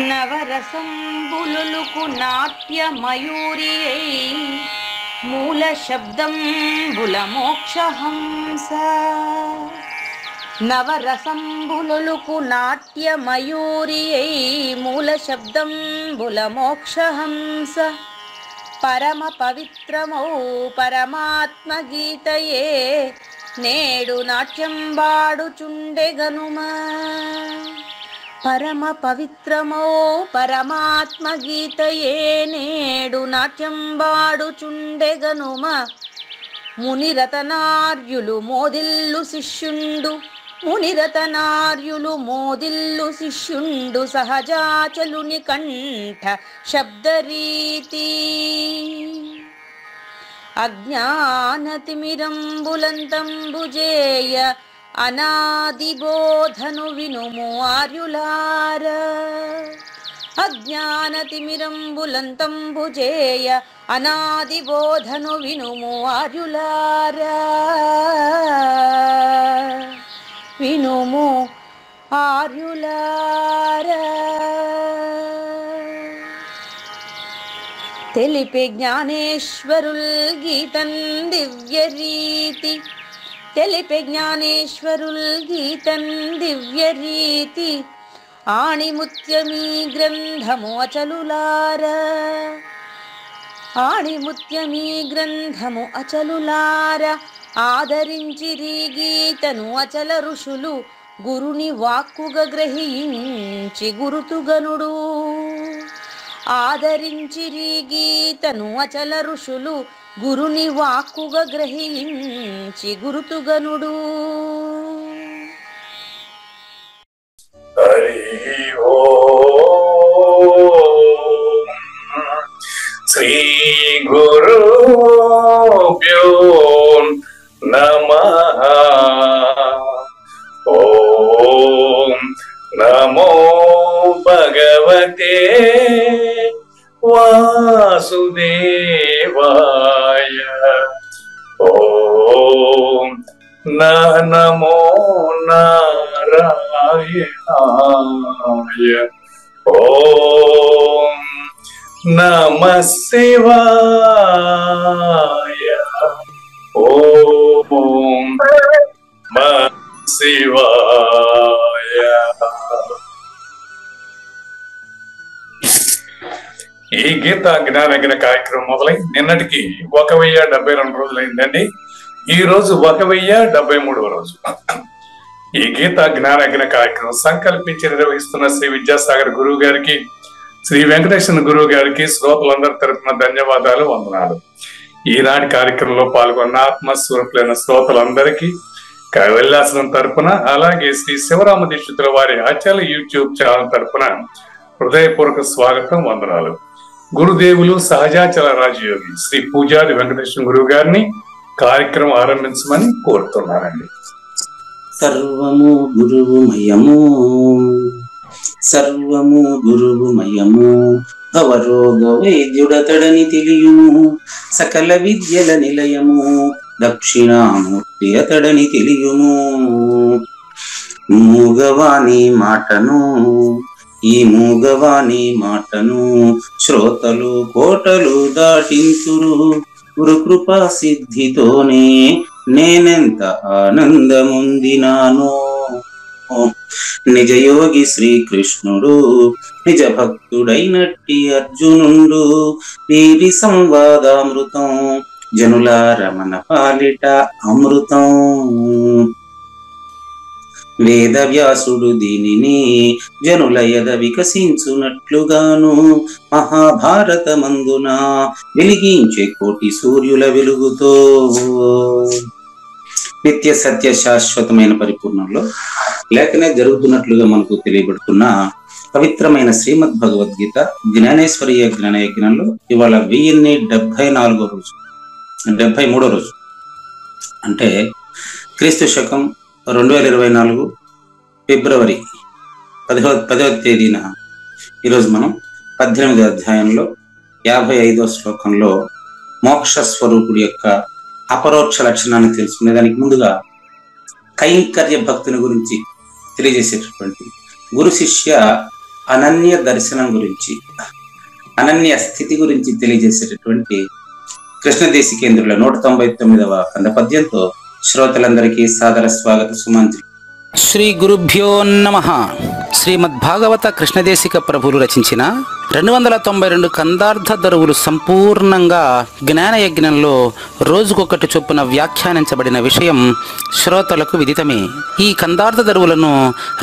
నవరసంబులుకు నాట్య మయూరియై మూల శబ్దంబుల మోక్షహంస. నవరసంబులుకు నాట్య మయూరియై మూల శబ్దంబుల మోక్షహంస. పరమ పవిత్రమౌ పరమాత్మ గీతయే నేడు నాట్యం బాడుచుండెగనుమా. పరమ పవిత్రమౌ పరమాత్మ గీతయే నేడు నాట్యం బాడుచుండెగనుమ. మునిరతనార్యులు మోదిల్లు శిష్యుండు, మునిరతనార్యులు మోదిల్లు శిష్యుండు సహజాచలుని కంఠ శబ్దరీతి. అజ్ఞానతిమిరంబులంతంబుజేయ అనాదిబోధను వినుము ఆర్యులార. అజ్ఞానతిమిరంబులంతంబుజేయ అనాదిబోధను వినుము ఆర్యులార. వినుము ఆర్యులార. తెలిపే జ్ఞానేశ్వరుల్ గీతం దివ్యరీతి. తెలిపే జ్ఞానేశ్వరుల్ గీతం దివ్యరీతి. ఆణిముత్యమీ గ్రంథము అచలులార. ఆణిముత్యమీ గ్రంథము అచలులార. ఆదరించిరి గీతను అచల ఋషులు గురుని వాక్కుగా గ్రహించి గురుతుగనుడు. ఆదరించిరి గీతను అచల ఋషులు గురుని వాక్కుగా గ్రహించి గురుతుగనుడు. హరి ఓం శ్రీ గురుభ్యో నమః. ఓం నమో భగవతే వాసుదేవాయ. ఓం నమో నారాయణాయ. ఓం నమః శివాయ. ఓం నమః శివాయ. ఈ గీత జ్ఞానగిన కార్యక్రమం మొదలై నిన్నటికి 1072 రోజులైందండి. ఈ రోజు 1073వ రోజు. ఈ గీత జ్ఞానగిన కార్యక్రమం సంకల్పించి నిర్వహిస్తున్న శ్రీ విద్యాసాగర్ గురువు గారికి, శ్రీ వెంకటేశ్వర గురువు గారికి శ్రోతలందరి తరపున ధన్యవాదాలు, వందనాలు. ఈనాటి కార్యక్రమంలో పాల్గొన్న ఆత్మస్వరూపులైన శ్రోతలందరికీ కైవల్యాసనం తరపున, అలాగే శ్రీ శివరామ దీక్షితుల వారి అచల యూట్యూబ్ ఛానల్ తరపున హృదయపూర్వక స్వాగతం, వందనాలు. గురుదేవులు సహజాచల రాజయోగి శ్రీ పూజారి వెంకటేశ్వర గురువు గారిని కార్యక్రమం ఆరంభించమని కోరుతున్నానండి. సర్వము గురువుమయము, సర్వము గురువుమయము. భవరోగ వైద్యుడతడని తెలియుము, సకల విద్యల నిలయము. దక్షిణామూర్తి అతడని తెలియుము. మూగవాణి మాటను, ఈ మూగవాణి మాటను శ్రోతలు కోటలు దాటింతురు. గురుకృపా సిద్ధితోనే నేనెంత ఆనందముందినానో. నిజయోగి శ్రీకృష్ణుడు నిజ భక్తుడైనట్టి అర్జునుండు. వీరి సంవాదామృతం జనుల రమణ పాలిట అమృతం. వేదవ్యాసుడు దీనిని జనుల యద వికసించునట్లుగాను మహాభారతమందున వెలిగించే కోటి సూర్యుల వెలుగుతో నిత్య సత్య శాశ్వతమైన పరిపూర్ణంలో లేఖనే జరుగుతున్నట్లుగా మనకు తెలియబడుతున్న పవిత్రమైన శ్రీమద్ భగవద్గీత జ్ఞానేశ్వరీయ జ్ఞాన యజ్ఞంలో ఇవాళ 1074వ రోజు, 73వ రోజు. అంటే క్రీస్తు శకం 2024 ఫిబ్రవరి 10వ తేదీన ఈరోజు మనం 18వ అధ్యాయంలో 55వ శ్లోకంలో మోక్ష స్వరూపుడి యొక్క అపరోక్ష లక్షణాన్ని తెలుసుకునే దానికి ముందుగా కైంకర్య భక్తుని గురించి తెలియజేసేటటువంటి గురు శిష్య అనన్య దర్శనం గురించి, అనన్య స్థితి గురించి తెలియజేసేటటువంటి కృష్ణదేశికేంద్రుల 199వ కంద పద్యంతో శ్రోతలందరికీ సాదర స్వాగత సుమాంజలి. శ్రీ గురుభ్యో నమః. శ్రీమద్భాగవత కృష్ణదేశిక ప్రభువులు రచించిన 292 కందార్థ దరువులు సంపూర్ణంగా జ్ఞానయజ్ఞంలో రోజుకొకటి చొప్పున వ్యాఖ్యానించబడిన విషయం శ్రోతలకు విదితమే. ఈ కందార్థ దరువులను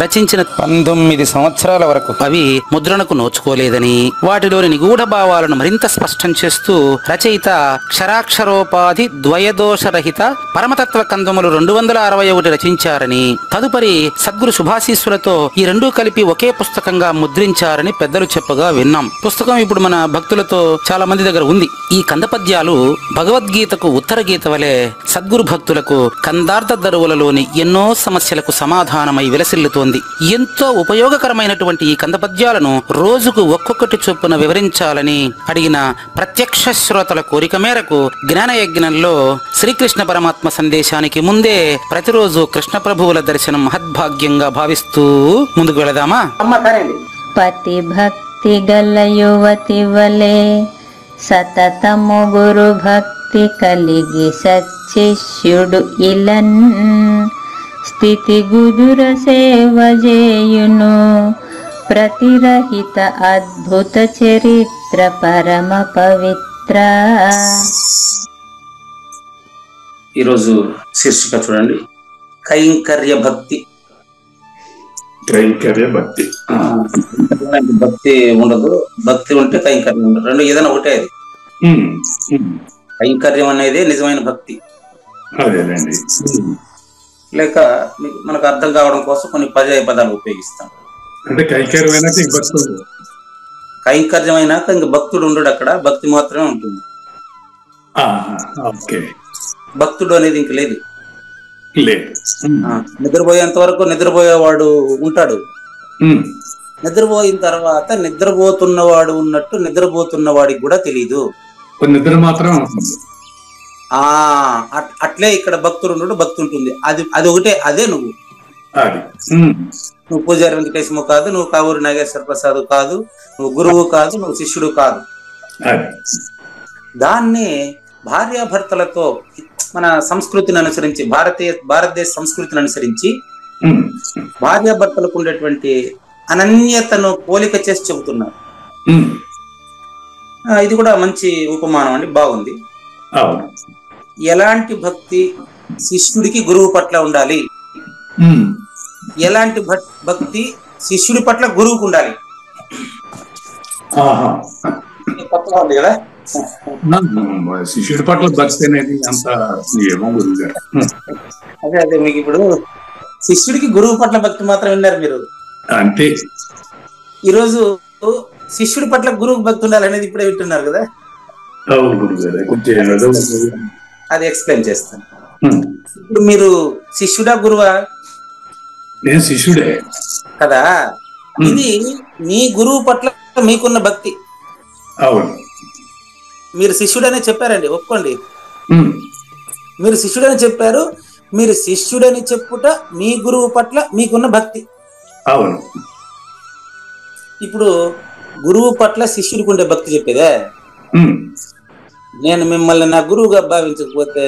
రచించిన 19 సంవత్సరాల వరకు అవి ముద్రణకు నోచుకోలేదని, వాటిలోని నిగూఢ భావాలను మరింత స్పష్టం చేస్తూ రచయిత క్షరాక్షరోపాధి ద్వయదోషరహిత పరమతత్వ కందములు 261 రచించారని, తదుపరి సద్గురు శుభాశీస్సులతో ఈ రెండూ కలిపి ఒకే పుస్తకంగా ముద్రించారని పెద్దలు చెప్పగా విన్నాం. పుస్తకం ఇప్పుడు మన భక్తులతో చాలా మంది దగ్గర ఉంది. ఈ కందపద్యాలు భగవద్గీతకు ఉత్తర గీత వలె సద్గురు భక్తులకు కందార్థ దరువులలోని ఎన్నో సమస్యలకు సమాధానమై విలసిల్లుతోంది. ఎంతో ఉపయోగకరమైనటువంటి ఈ కందపద్యాలను రోజుకు ఒక్కొక్కటి చొప్పున వివరించాలని అడిగిన ప్రత్యక్ష శ్రోతల కోరిక మేరకు జ్ఞానయజ్ఞంలో శ్రీకృష్ణ పరమాత్మ సందేశానికి ముందే ప్రతిరోజు కృష్ణ ప్రభువుల దర్శనం మహద్భాగ్యంగా భావిస్తూ ముందుకు వెళదామా? పతి భక్తి గల యువతి వలె సతతము గురు భక్తి కలిగి సచ్చిష్యుడు ఇలన్ స్థితి గుదుర సేవ చేయును ప్రతిరహిత అద్భుత చరిత్ర పరమ పవిత్ర. ఈరోజు శీర్షిక చూడండి, కైంకర్య భక్తి. కైంకర్య భక్తి. భక్తి ఉండదు, భక్తి ఉంటే కైంకర్యం ఉండదు, రెండు ఏదైనా ఒకటే. అది కైంకర్యం అనేది నిజమైన భక్తి. అదేనండి. లేక మనకు అర్థం కావడం కోసం కొన్ని పర్యాయ పదాలు ఉపయోగిస్తాం. అంటే కైంకర్యమైనాక ఇంక భక్తి ఉండదు. కైంకర్యమైనాక ఇంక భక్తుడు ఉండడు, అక్కడ భక్తి మాత్రమే ఉంటుంది. భక్తుడు అనేది ఇంక లేదు. నిద్రపోయేంత వరకు నిద్రపోయేవాడు ఉంటాడు. నిద్రపోయిన తర్వాత నిద్రపోతున్నవాడు ఉన్నట్టు నిద్రపోతున్న వాడికి కూడా తెలీదు. నిద్ర మాత్రం అట్లే ఇక్కడ భక్తుడు ఉండడు, భక్తి ఉంటుంది. అది ఒకటే, అదే నువ్వు. నువ్వు పూజారి వెంకటేశము కాదు, నువ్వు కావూరు నాగేశ్వర ప్రసాద్ కాదు, నువ్వు గురువు కాదు, నువ్వు శిష్యుడు కాదు. దాన్ని భార్యాభర్తలతో మన సంస్కృతిని అనుసరించి, భారతదేశ సంస్కృతిని అనుసరించి భార్యాభర్తలకు ఉండేటువంటి అనన్యతను పోలిక చేసి చెబుతున్నారు. ఇది కూడా మంచి ఉపమానం అండి, బాగుంది. ఎలాంటి భక్తి శిష్యుడికి గురువు పట్ల ఉండాలి, ఎలాంటి భక్తి శిష్యుడి పట్ల గురువుకు ఉండాలి. కొత్తగా ఉంది కదా. శిష్యుడి పట్ల భక్తి అనేది అంత ఏమో గురుగారు. అదే మీకు ఇప్పుడు శిష్యుడికి గురువు పట్ల భక్తి మాత్రం విన్నారు మీరు అంతే. ఈరోజు శిష్యుడి పట్ల గురువు భక్తి ఉండాలి అనేది ఇప్పుడే వింటున్నారు కదా. అది ఎక్స్ప్లెయిన్ చేస్తాను. ఇప్పుడు మీరు శిష్యుడా గురువా? నేను శిష్యుడే కదా. ఇది మీ గురువు పట్ల మీకున్న భక్తి. అవును, మీరు శిష్యుడనే చెప్పారండి, ఒప్పుకోండి. మీరు శిష్యుడని చెప్పారు. మీరు శిష్యుడని చెప్పుట మీ గురువు పట్ల మీకున్న భక్తి. అవును. ఇప్పుడు గురువు పట్ల శిష్యుడికి ఉండే భక్తి చెప్పేదే. నేను మిమ్మల్ని నా గురువుగా భావించకపోతే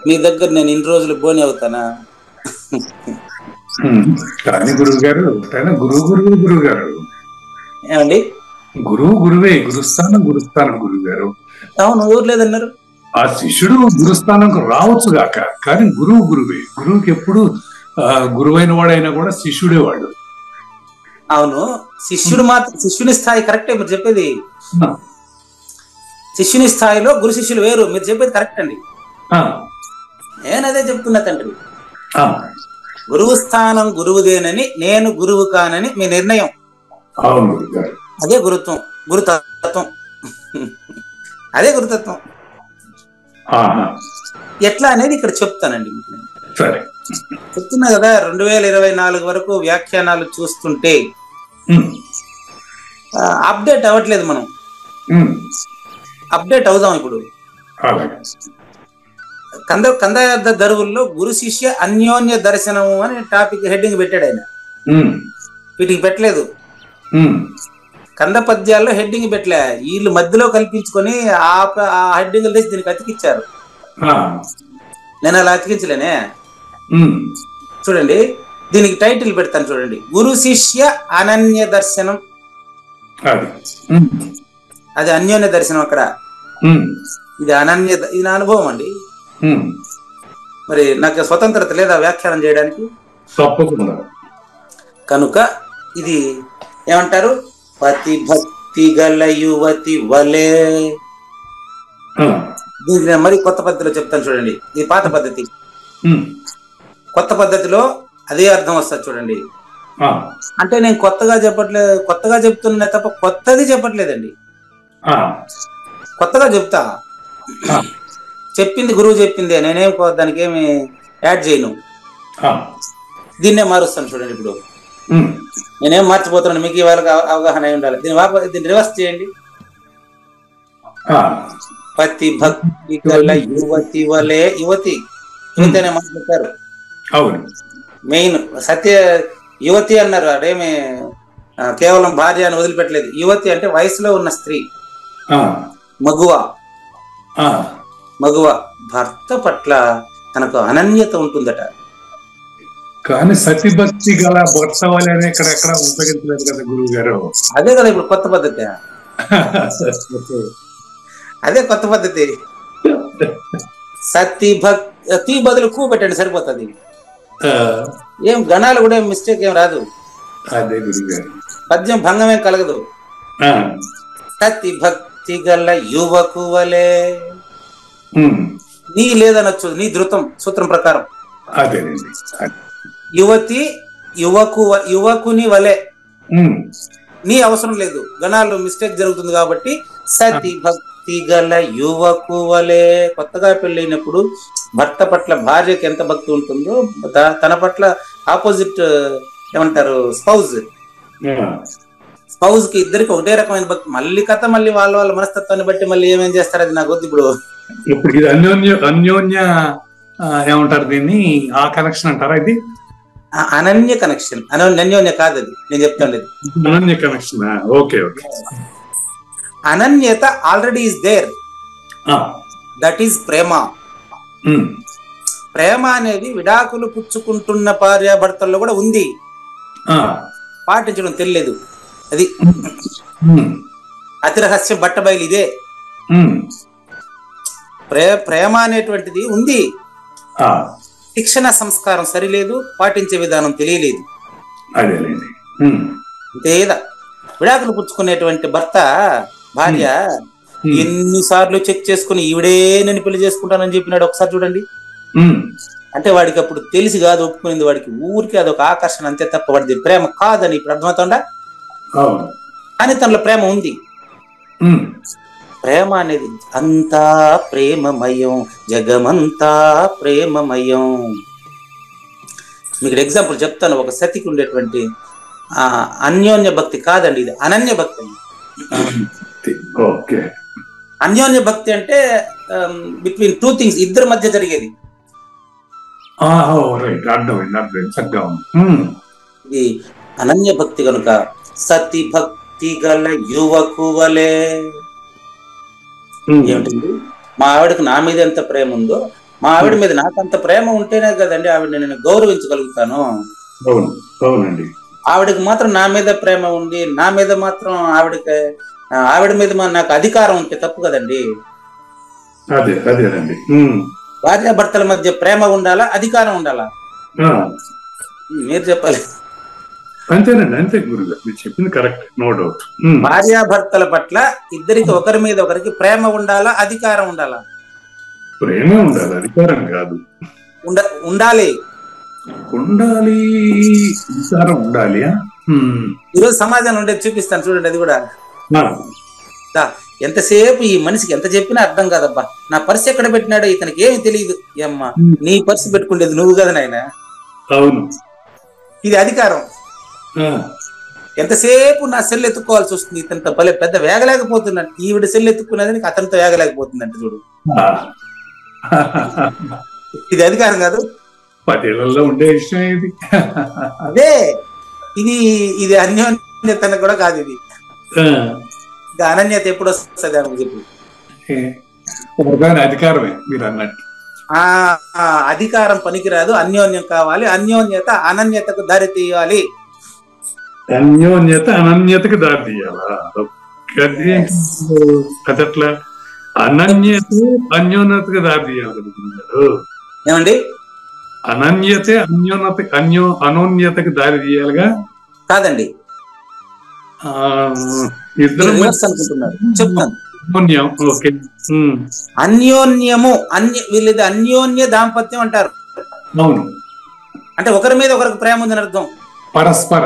మీ దగ్గర నేను ఇన్ని రోజులు బోని అవుతానా? కానీ గురువు గారు గురువు గారు ఏమండి, గురువు గురువే, గురుస్థానం గురువు గారు. అవును, ఎవరు లేదన్నారు. ఆ శిష్యుడు గురుస్థానం రావచ్చు గాక, కానీ గురువు గురువే. గురువుకి ఎప్పుడు గురువైన వాడైనా కూడా శిష్యుడే వాడు. అవును, శిష్యుడు మాత్రం, శిష్యుని స్థాయి కరెక్టే మీరు చెప్పేది. శిష్యుని స్థాయిలో గురు శిష్యులు వేరు, మీరు చెప్పేది కరెక్ట్ అండి. నేనదే చెప్తున్నా తండ్రి. గురువు స్థానం గురువుదేనని, నేను గురువు కానని మీ నిర్ణయం. అదే గురుతత్వం. అదే గురుతత్వం. ఎట్లా అనేది ఇక్కడ చెప్తానండి. చెప్తున్నా కదా, 2024 వరకు వ్యాఖ్యానాలు చూస్తుంటే అప్డేట్ అవ్వట్లేదు. మనం అప్డేట్ అవుదాం. ఇప్పుడు కందార్థ దరువుల్లో గురు శిష్య అన్యోన్య దర్శనము అని టాపిక్ హెడ్డింగ్ పెట్టాడు ఆయన. వీటికి పెట్టలేదు. కంద పద్యాల్లో హెడ్డింగ్ పెట్టలే, వీళ్ళు మధ్యలో కల్పించుకొని ఆ హెడ్డింగ్ తెచ్చి దీనికి అతికిచ్చారు. నేను అలా అతికించలేనే. చూడండి, దీనికి టైటిల్ పెడతాను చూడండి, గురు శిష్య అనన్య దర్శనం. అది అన్యోన్య దర్శనం. అక్కడ ఇది అనన్య, ఇది నా అనుభవం అండి. మరి నాకు స్వతంత్రత లేదా వ్యాఖ్యానం చేయడానికి? కనుక ఇది ఏమంటారు, పతి భక్తి గల యువతి వలే. దీనికి నేను మరి కొత్త పద్ధతిలో చెప్తాను చూడండి. ఇది పాత పద్ధతి. కొత్త పద్ధతిలో అదే అర్థం వస్తుంది చూడండి. అంటే నేను కొత్తగా చెప్పట్లేదు, కొత్తగా చెప్తున్నా తప్ప కొత్తది చెప్పట్లేదండి. కొత్తగా చెప్తా, చెప్పింది గురువు చెప్పిందే, నేనేం దానికి ఏమి యాడ్ చేయను. దీన్నే మారుస్తాను చూడండి. ఇప్పుడు నేనేం మార్చిపోతున్నాను, మీకు ఇవాళ అవగాహన అయి ఉండాలి. దీన్ని రివర్స్ చేయండి. పతి భక్తి గల యువతి వలే. యువతి అనే మాట చెప్పారు. మెయిన్ సత్య యువతి అన్నారు. అదేమి కేవలం భార్య అని వదిలిపెట్టలేదు. యువతి అంటే వయసులో ఉన్న స్త్రీ, మగువ. భర్త పట్ల తనకు అనన్యత ఉంటుందట. కానీ సతిభక్తి గల భర్త వలె ఇక్కడ ఎక్కడ ఉపయోగించలేదు కదా గురువు గారు. అదే కదా ఇప్పుడు కొత్త పద్ధతి. అదే కొత్త పద్ధతి. సతి భక్తి బదులు కూ పెట్టండి సరిపోతుంది. ఏం గణాలు కూడా మిస్టేక్ ఏం రాదు. అదే గురువు గారు, పద్యం భంగమేం కలగదు. సతి భక్తి గల యువకు వలే. నీ లేదనొచ్చు, నీ ధృతం సూత్రం ప్రకారం. అదేనండి. యువతి యువకుని వలె. నీ అవసరం లేదు, గణాలు మిస్టేక్ జరుగుతుంది కాబట్టి సతి భక్తి గల యువకు వలె. కొత్తగా పెళ్ళైనప్పుడు భర్త పట్ల భార్యకి ఎంత భక్తి ఉంటుందో తన పట్ల ఆపోజిట్ ఏమంటారు స్పౌజ్ కి ఇద్దరికి ఒకటే రకమైన భక్తి. మళ్ళీ కథ మళ్ళీ వాళ్ళ మనస్తత్వాన్ని బట్టి మళ్ళీ ఏమేం చేస్తారు అది నాకు వద్దు. ఇప్పుడు ఇది అన్యోన్య ఏమంటారు దీన్ని, ఆ కనెక్షన్ అంటారా? ఇది అనన్య కనెక్షన్. అన్యోన్య కాదు, అది నేను చెప్తాను. అనన్య కనెక్షన్. Okay okay. అనన్యత already is there, that is ప్రేమ. ప్రేమ అనేది విడాకులు పుచ్చుకుంటున్న భార్యాభర్తల్లో కూడా ఉంది, పాటించడం తెలియదు. అది అతి రహస్యం, బట్టబయలు ఇదే. ప్రేమ అనేటువంటిది ఉంది, శిక్షణ సంస్కారం సరిలేదు, పాటించే విధానం తెలియలేదు. అంతేదా విడాకులు పుచ్చుకునేటువంటి భర్త భార్య ఎన్నిసార్లు చెక్ చేసుకుని ఈవిడే నేను పెళ్లి చేసుకుంటానని చెప్పినాడు ఒకసారి చూడండి. అంటే వాడికి అప్పుడు తెలిసి కాదు ఒప్పుకునేది, వాడికి ఊరికి అదొక ఆకర్షణ అంతే తప్ప వాడిది ప్రేమ కాదని ఇప్పుడు అర్థమవుతుందా? కానీ తనలో ప్రేమ ఉంది. ప్రేమ అనేది అంతా ప్రేమమయం, జగమంతా ప్రేమమయం. మీకు ఎగ్జాంపుల్ చెప్తాను. ఒక సతికి ఉండేటువంటి అన్యోన్య భక్తి కాదండి, ఇది అనన్య భక్తి. అన్యోన్య భక్తి అంటే బిట్వీన్ టూ థింగ్స్, ఇద్దరి మధ్య జరిగేది. ఇది అనన్య భక్తి కనుక సతి భక్తి గల యువకు వలే. ఏమిటండి, మా ఆవిడకి నా మీద ఎంత ప్రేమ ఉందో మా ఆవిడ మీద నాకు అంత ప్రేమ ఉంటేనే కదండి ఆవిడ నేను గౌరవించగలుగుతాను. ఆవిడకి మాత్రం నా మీద ప్రేమ ఉండి నా మీద మాత్రం ఆవిడ మీద నాకు అధికారం ఉంటే తప్పు కదండి. భార్యాభర్తల మధ్య ప్రేమ ఉండాలా, అధికారం ఉండాలా? మీరు చెప్పాలి. అంతేనండి, అంతే గురుగారు మీరు చెప్పింది కరెక్ట్, నో డౌట్. భార్యాభర్తల పట్ల ఇద్దరికి ఒకరి మీద ఒకరికి ప్రేమ ఉండాలా, అధికారం ఉండాలా? ప్రేమ ఉండాలి, అధికారం కాదు. ఉండాలి, అధికారం ఉండాలి. ఈరోజు సమాజంలో ఉండేది చూపిస్తాను చూడండి. అది కూడా ఎంతసేపు ఈ మనిషికి ఎంత చెప్పినా అర్థం కాదబ్బా, నా పర్సు ఎక్కడ పెట్టినాడో ఇతనికి ఏమి తెలియదు. ఏమ్మా నీ పర్సు పెట్టుకునేది నువ్వు కదా నాయన. అవును, ఇది అధికారం. ఎంతసేపు నా సెల్ ఎత్తుకోవాల్సి వస్తుంది, ఇతనితో భలే పెద్ద వేగలేకపోతున్నాడు. ఈవిడ సెల్ ఎత్తుకున్నది అతనితో వేగలేకపోతుందంట చూడు. ఇది అధికారం కాదు, 10 ఏళ్లలో ఉండే విషయం ఇది. అదే ఇది అన్యోన్య అనన్యత కూడా కాదు ఇది. ఇంకా అనన్యత ఎప్పుడు వస్తుంది అని చెప్పి అధికారమే మీరు అన్నట్టు. అధికారం పనికిరాదు, అన్యోన్యం కావాలి. అన్యోన్యత అనన్యతకు దారి తీయాలి. అన్యోన్యత అనన్యతకు దారి తీయాలా? అదట్లా అనన్యత అన్యోన్యతకు దారి తీయాలి ఏమండి? అనన్యతే అనోన్యతకు దారి తీయాలిగా కాదండి, ఇద్దరు అనుకుంటున్నారు. చెప్తాను. అన్యోన్యము వీళ్ళది అన్యోన్య దాంపత్యం అంటారు. అవును, అంటే ఒకరి మీద ఒకరికి ప్రేమ ఉందని అర్థం. పరస్పర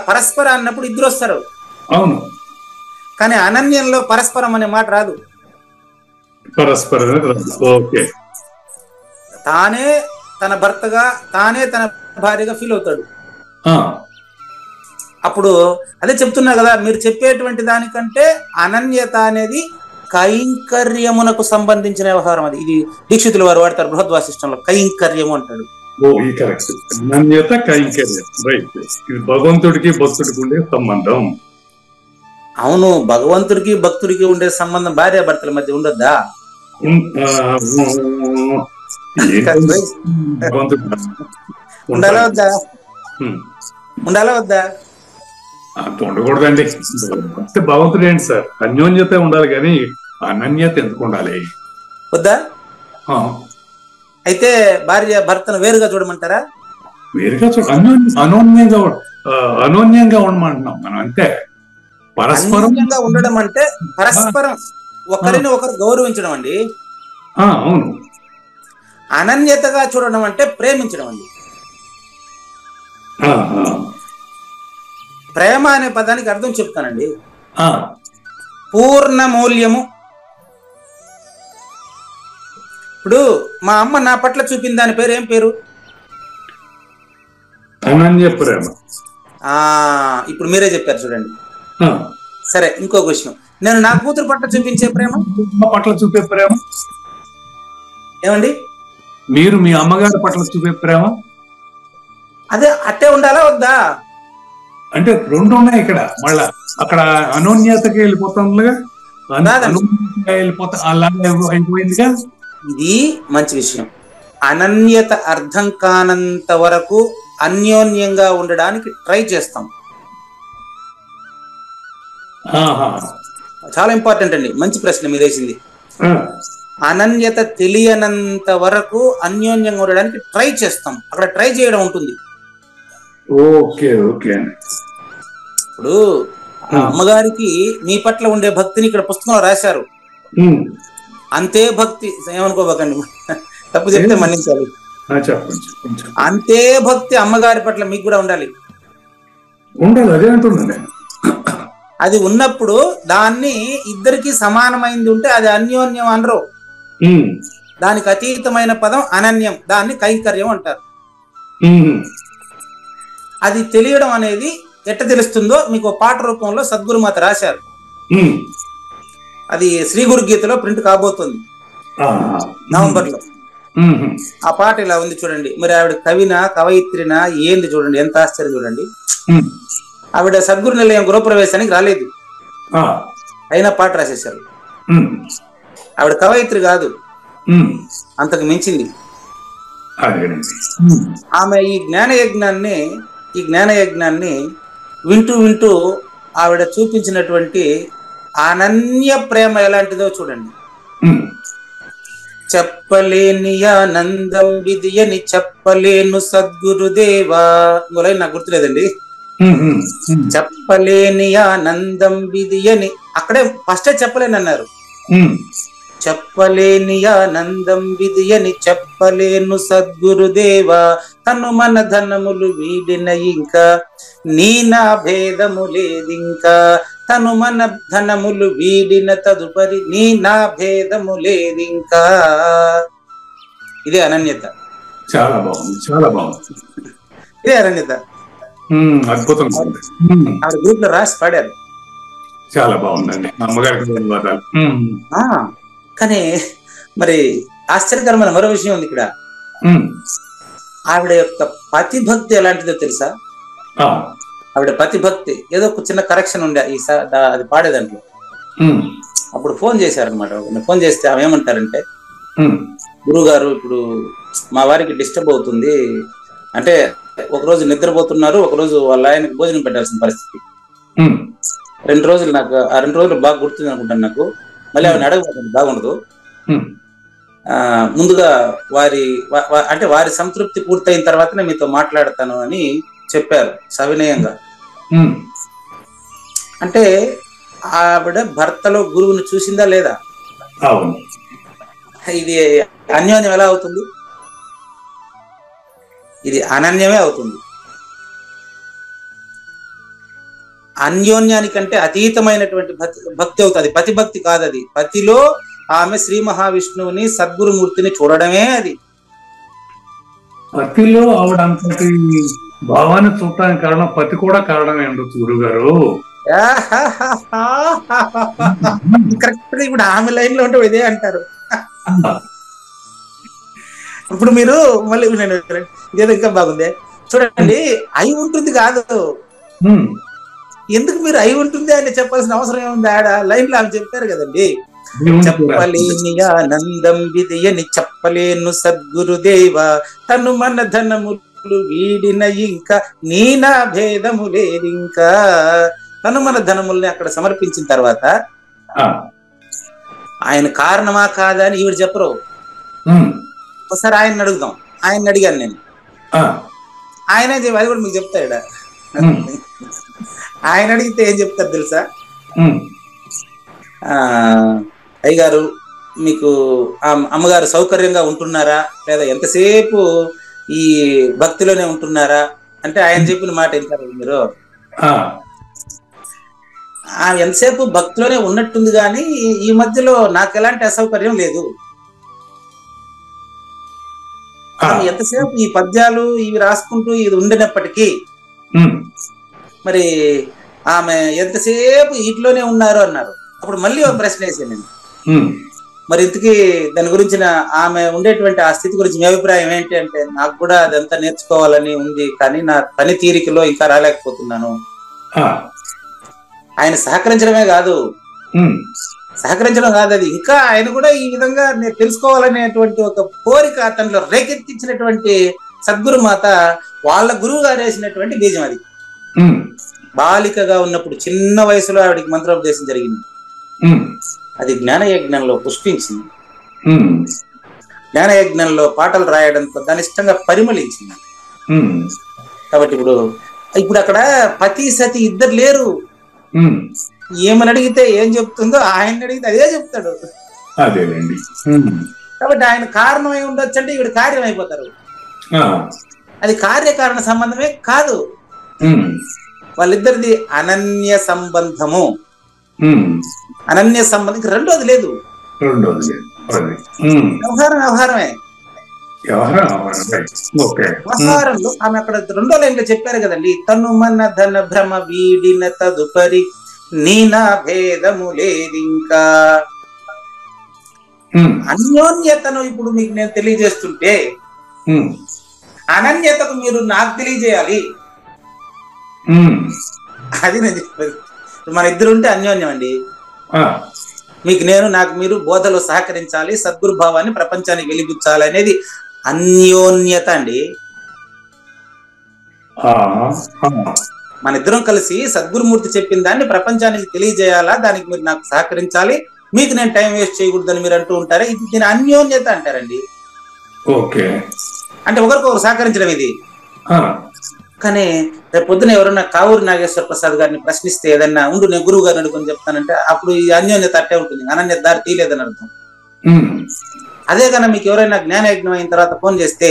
పరస్పర అన్నప్పుడు ఇద్దరు వస్తారు. అవును, కానీ అనన్యంలో పరస్పరం అనే మాట రాదు. పరస్పర ఓకే. తానే తన భర్తగా, తానే తన భార్యగా ఫీల్ అవుతాడు. అప్పుడు అదే చెప్తున్నా కదా, మీరు చెప్పేటువంటి దానికంటే అనన్యత అనేది కైంకర్యమునకు సంబంధించిన వ్యవహారం. అది ఇది దీక్షితుల వారు వాడతారు బృహద్వాసిష్టంలో, కైంకర్యము అంటాడు. అనన్యత కైంకర్యం, రైట్. ఇది భగవంతుడికి భక్తుడికి ఉండే సంబంధం. అవును, భగవంతుడికి భక్తుడికి ఉండే సంబంధం భార్య భర్తల మధ్య ఉండొద్దా? ఉండాలా వద్దా? ఉండాలా వద్దా? ఉండకూడదండి. భగవంతుడు ఏంటి సార్, అన్యోన్యత ఉండాలి కానీ అనన్యత ఎందుకు ఉండాలి? వద్దా? అయితే భార్య భర్తను వేరుగా చూడమంటారా? వేరుగా అనోన్యంగా ఉండమంటున్నాం మనం, అంతే. పరస్పరంగా ఉండడం అంటే పరస్పరం ఒకరిని ఒకరు గౌరవించడం అండి. అవును. అనన్యతగా చూడడం అంటే ప్రేమించడం అండి. ప్రేమ అనే పదానికి అర్థం చెప్తానండి. పూర్ణ మూల్యము. ఇప్పుడు మా అమ్మ నా పట్ల చూపిన దాని పేరు ఏం పేరు? అనన్య ప్రేమ. ఇప్పుడు మీరే చెప్పారు చూడండి. సరే, ఇంకొక విషయం, నేను నా కూతురు పట్ల చూపించే ప్రేమ, పట్ల చూపే ప్రేమ ఏమండి? మీరు మీ అమ్మగారి పట్ల చూపే ప్రేమ అదే అట్టే ఉండాలా వద్దా? అంటే రెండు ఉన్నాయి ఇక్కడ. మళ్ళా అక్కడ అనోన్యతకి వెళ్ళిపోతుందిగా, వెళ్ళిపోతా అలాగే అయిపోయిందిగా. ఇది మంచి విషయం. అనన్యత అర్థం కానంత వరకు అన్యోన్యంగా ఉండడానికి ట్రై చేస్తాం. చాలా ఇంపార్టెంట్ అండి, మంచి ప్రశ్న మీరు వేసింది. అనన్యత తెలియనంత వరకు అన్యోన్యంగా ఉండడానికి ట్రై చేస్తాం. అక్కడ ట్రై చేయడం ఉంటుంది. ఇప్పుడు అమ్మగారికి మీ పట్ల ఉండే భక్తిని ఇక్కడ పుస్తకంలో రాశారు. అంతే భక్తి, ఏమనుకోబోకండి, తప్పు చెప్తే మన్నించాలి. అంతే భక్తి అమ్మగారి పట్ల మీకు కూడా ఉండాలి. అది ఉన్నప్పుడు దాన్ని ఇద్దరికి సమానమైంది ఉంటే అది అన్యోన్యం అనరు. దానికి అతీతమైన పదం అనన్యం, దాన్ని కైంకర్యం అంటారు. అది తెలియడం అనేది ఎట్ట తెలుస్తుందో మీకు పాట రూపంలో సద్గురుమాత రాశారు. అది శ్రీ గురు గీతలో ప్రింట్ కాబోతుంది నవంబర్ లో. ఆ పాట ఇలా ఉంది చూడండి. మరి ఆవిడ కవినా కవయిత్రినా ఏంది చూడండి, ఎంత ఆశ్చర్యం చూడండి. ఆవిడ సద్గురు నిలయం గృహప్రవేశానికి రాలేదు, అయినా పాట రాసేశారు. ఆవిడ కవయిత్రి కాదు, అంతకు మించింది. ఆమె ఈ జ్ఞాన యజ్ఞాన్ని వింటూ వింటూ ఆవిడ చూపించినటువంటి అనన్య ప్రేమ ఎలాంటిదో చూడండి. చెప్పలేని ఆనందం విధియని చెప్పలేను సద్గురుదేవా. ఇంకోలై నాకు గుర్తులేదండి. చెప్పలేని ఆనందం విధియని, అక్కడే ఫస్టే చెప్పలేని అన్నారు. చెప్పలేని ఆనందం విధియని చెప్పలేను సద్గురుదేవా. తను మన ధనములు వీడిన ఇంకా నీ నా భేదము లేదింకా. తను మన ధనములు వీడిన తదుపరి నీ నా భేదము లేదింకా. ఇదే అనన్యత. చాలా బాగుంది, చాలా బాగుంది. ఇదే అనన్యత. అద్భుతం. ఆవిడ గ్రూప్ లో రాసి పాడారు. చాలా బాగుందండి, అమ్మగారికి ధన్యవాదాలు. కానీ మరి ఆశ్చర్యకరమైన మరో విషయం ఉంది ఇక్కడ. ఆవిడ యొక్క పతిభక్తి ఎలాంటిదో తెలుసా? ఆవిడ పతిభక్తి ఏదో ఒక చిన్న కరెక్షన్ ఉండే అది పాడే దాంట్లో. అప్పుడు ఫోన్ చేశారనమాట. ఫోన్ చేస్తే ఆమె ఏమంటారంటే, గురువు గారు ఇప్పుడు మా వారికి డిస్టర్బ్ అవుతుంది, అంటే ఒకరోజు నిద్రపోతున్నారు, ఒకరోజు వాళ్ళ ఆయనకు భోజనం పెట్టాల్సిన పరిస్థితి. 2 రోజులు నాకు ఆ 2 రోజులు బాగా గుర్తుంది అనుకుంటాను నాకు. మళ్ళీ ఆవిడ అడగబోతుంది బాగుండదు. ముందుగా అంటే వారి సంతృప్తి పూర్తయిన తర్వాతనే మీతో మాట్లాడతాను అని చెప్పారు సవినయంగా. అంటే ఆవిడ భర్తలో గురువుని చూసిందా లేదా? ఇది అన్యోన్యం ఎలా అవుతుంది? ఇది అనన్యమే అవుతుంది. అన్యోన్యానికంటే అతీతమైనటువంటి భక్తి అవుతుంది. పతిభక్తి కాదు అది. పతిలో ఆమె శ్రీ మహావిష్ణువుని సద్గురుమూర్తిని చూడడమే అది. పతిలో ఆవిడ అంతటి భావాన్ని చూడటానికి కారణం పతి కూడా కారణమే ఉండొచ్చు గురువు గారు. కరెక్ట్ గా ఇప్పుడు ఆమె లైన్ లో ఉంటే ఇదే అంటారు. ఇప్పుడు మీరు మళ్ళీ ఇదేదో ఇంకా బాగుంది చూడండి. అయి ఉంటుంది కాదు, ఎందుకు మీరు అయి ఉంటుంది అని చెప్పాల్సిన అవసరం ఏముంది? ఆడ లైన్ లో ఆమె చెప్పారు కదండి, చెప్పలేని ఆనందం విదయని చెప్పలేను సద్గురుదేవ, తను మన ధనములు వీడిన ఇంకా నీనా భేదము లేదు ఇంకా. తను మన ధనముల్ని అక్కడ సమర్పించిన తర్వాత ఆయన కారణమా కాదా అని ఈవిడ చెప్పరు. ఒకసారి ఆయన అడుగుదాం. ఆయన అడిగాను నేను, ఆయన అది కూడా మీకు చెప్తాడు. ఆయన అడిగితే ఏం చెప్తారు తెలుసా? అయ్యగారు మీకు అమ్మగారు సౌకర్యంగా ఉంటున్నారా, లేదా ఎంతసేపు ఈ భక్తిలోనే ఉంటున్నారా అంటే ఆయన చెప్పిన మాట వింటారు మీరు. ఎంతసేపు భక్తిలోనే ఉన్నట్టుంది కానీ ఈ మధ్యలో నాకు ఎలాంటి అసౌకర్యం లేదు. ఎంతసేపు ఈ పద్యాలు ఇవి రాసుకుంటూ ఇది ఉండినప్పటికీ మరి ఆమె ఎంతసేపు ఇంట్లోనే ఉన్నారు అన్నారు. అప్పుడు మళ్ళీ ఒక ప్రశ్న వేసాను నేను, మరి ఇంతకీ దాని గురించిన ఆమె ఉండేటువంటి ఆ స్థితి గురించి మీ అభిప్రాయం ఏంటి అంటే, నాకు కూడా అదంతా నేర్చుకోవాలని ఉంది కానీ నా పని తీరికలో ఇంకా రాలేకపోతున్నాను. ఆయన సహకరించడం కాదు అది, ఇంకా ఆయన కూడా ఈ విధంగా నేను తెలుసుకోవాలనేటువంటి ఒక కోరిక అతనిలో రేకెత్తించినటువంటి సద్గురు మాత వాళ్ళ గురువు గారు వేసినటువంటి బీజం అది. బాలికగా ఉన్నప్పుడు చిన్న వయసులో ఆవిడికి మంత్రోపదేశం జరిగింది. అది జ్ఞానయజ్ఞంలో పుష్పించింది. జ్ఞానయజ్ఞంలో పాటలు రాయడంతో దాని ఇష్టంగా పరిమళించింది. కాబట్టి ఇప్పుడు అక్కడ పతి సతి ఇద్దరు లేరు. ఏమని అడిగితే ఏం చెప్తుందో ఆయన అడిగితే అదే చెప్తాడు. కాబట్టి ఆయన కారణం ఏమి ఉండొచ్చు అంటే ఈవిడ కార్యం అయిపోతారు. అది కార్యకారణ సంబంధమే కాదు, వాళ్ళిద్దరిది అనన్య సంబంధము. అనన్య సంబంధం రెండోది లేదు. వ్యవహారమే. వ్యవహారంలో ఆమె అక్కడ 2వ లైన్లో చెప్పారు కదండి, తను మన ధన భ్రమ వీడిన తదుపరి నీనా భేదము లేదింకా. అన్యోన్యతను ఇప్పుడు మీకు నేను తెలియజేస్తుంటే అనన్యతకు మీరు నాకు తెలియజేయాలి. అది నేను చెప్పేది. మన ఇద్దరు ఉంటే అన్యోన్యం అండి. మీకు నేను, నాకు మీరు బోధలో సహకరించాలి, సద్గురు భావాన్ని ప్రపంచానికి వెలిగించాలి అనేది అన్యోన్యత అండి. మన ఇద్దరం కలిసి సద్గురుమూర్తి చెప్పిన దాన్ని ప్రపంచానికి తెలియజేయాలా, దానికి మీరు నాకు సహకరించాలి, మీకు నేను టైం వేస్ట్ చేయకూడదని మీరు అంటూ ఉంటారే, ఇది దీని అన్యోన్యత అంటారండి. అంటే ఒకరికొకరు సహకరించడం ఇది. కానీ రేపు పొద్దున ఎవరన్నా కావూరి నాగేశ్వర ప్రసాద్ గారిని ప్రశ్నిస్తే ఏదన్నా ఉండు నేను గురువు గారిని అడుగుని చెప్తానంటే అప్పుడు ఈ అన్యోన్యత అట్టే ఉంటుంది, అనన్యత దారి తీయలేదని అర్థం. అదే కన్నా మీకు ఎవరైనా జ్ఞానయజ్ఞం అయిన తర్వాత ఫోన్ చేస్తే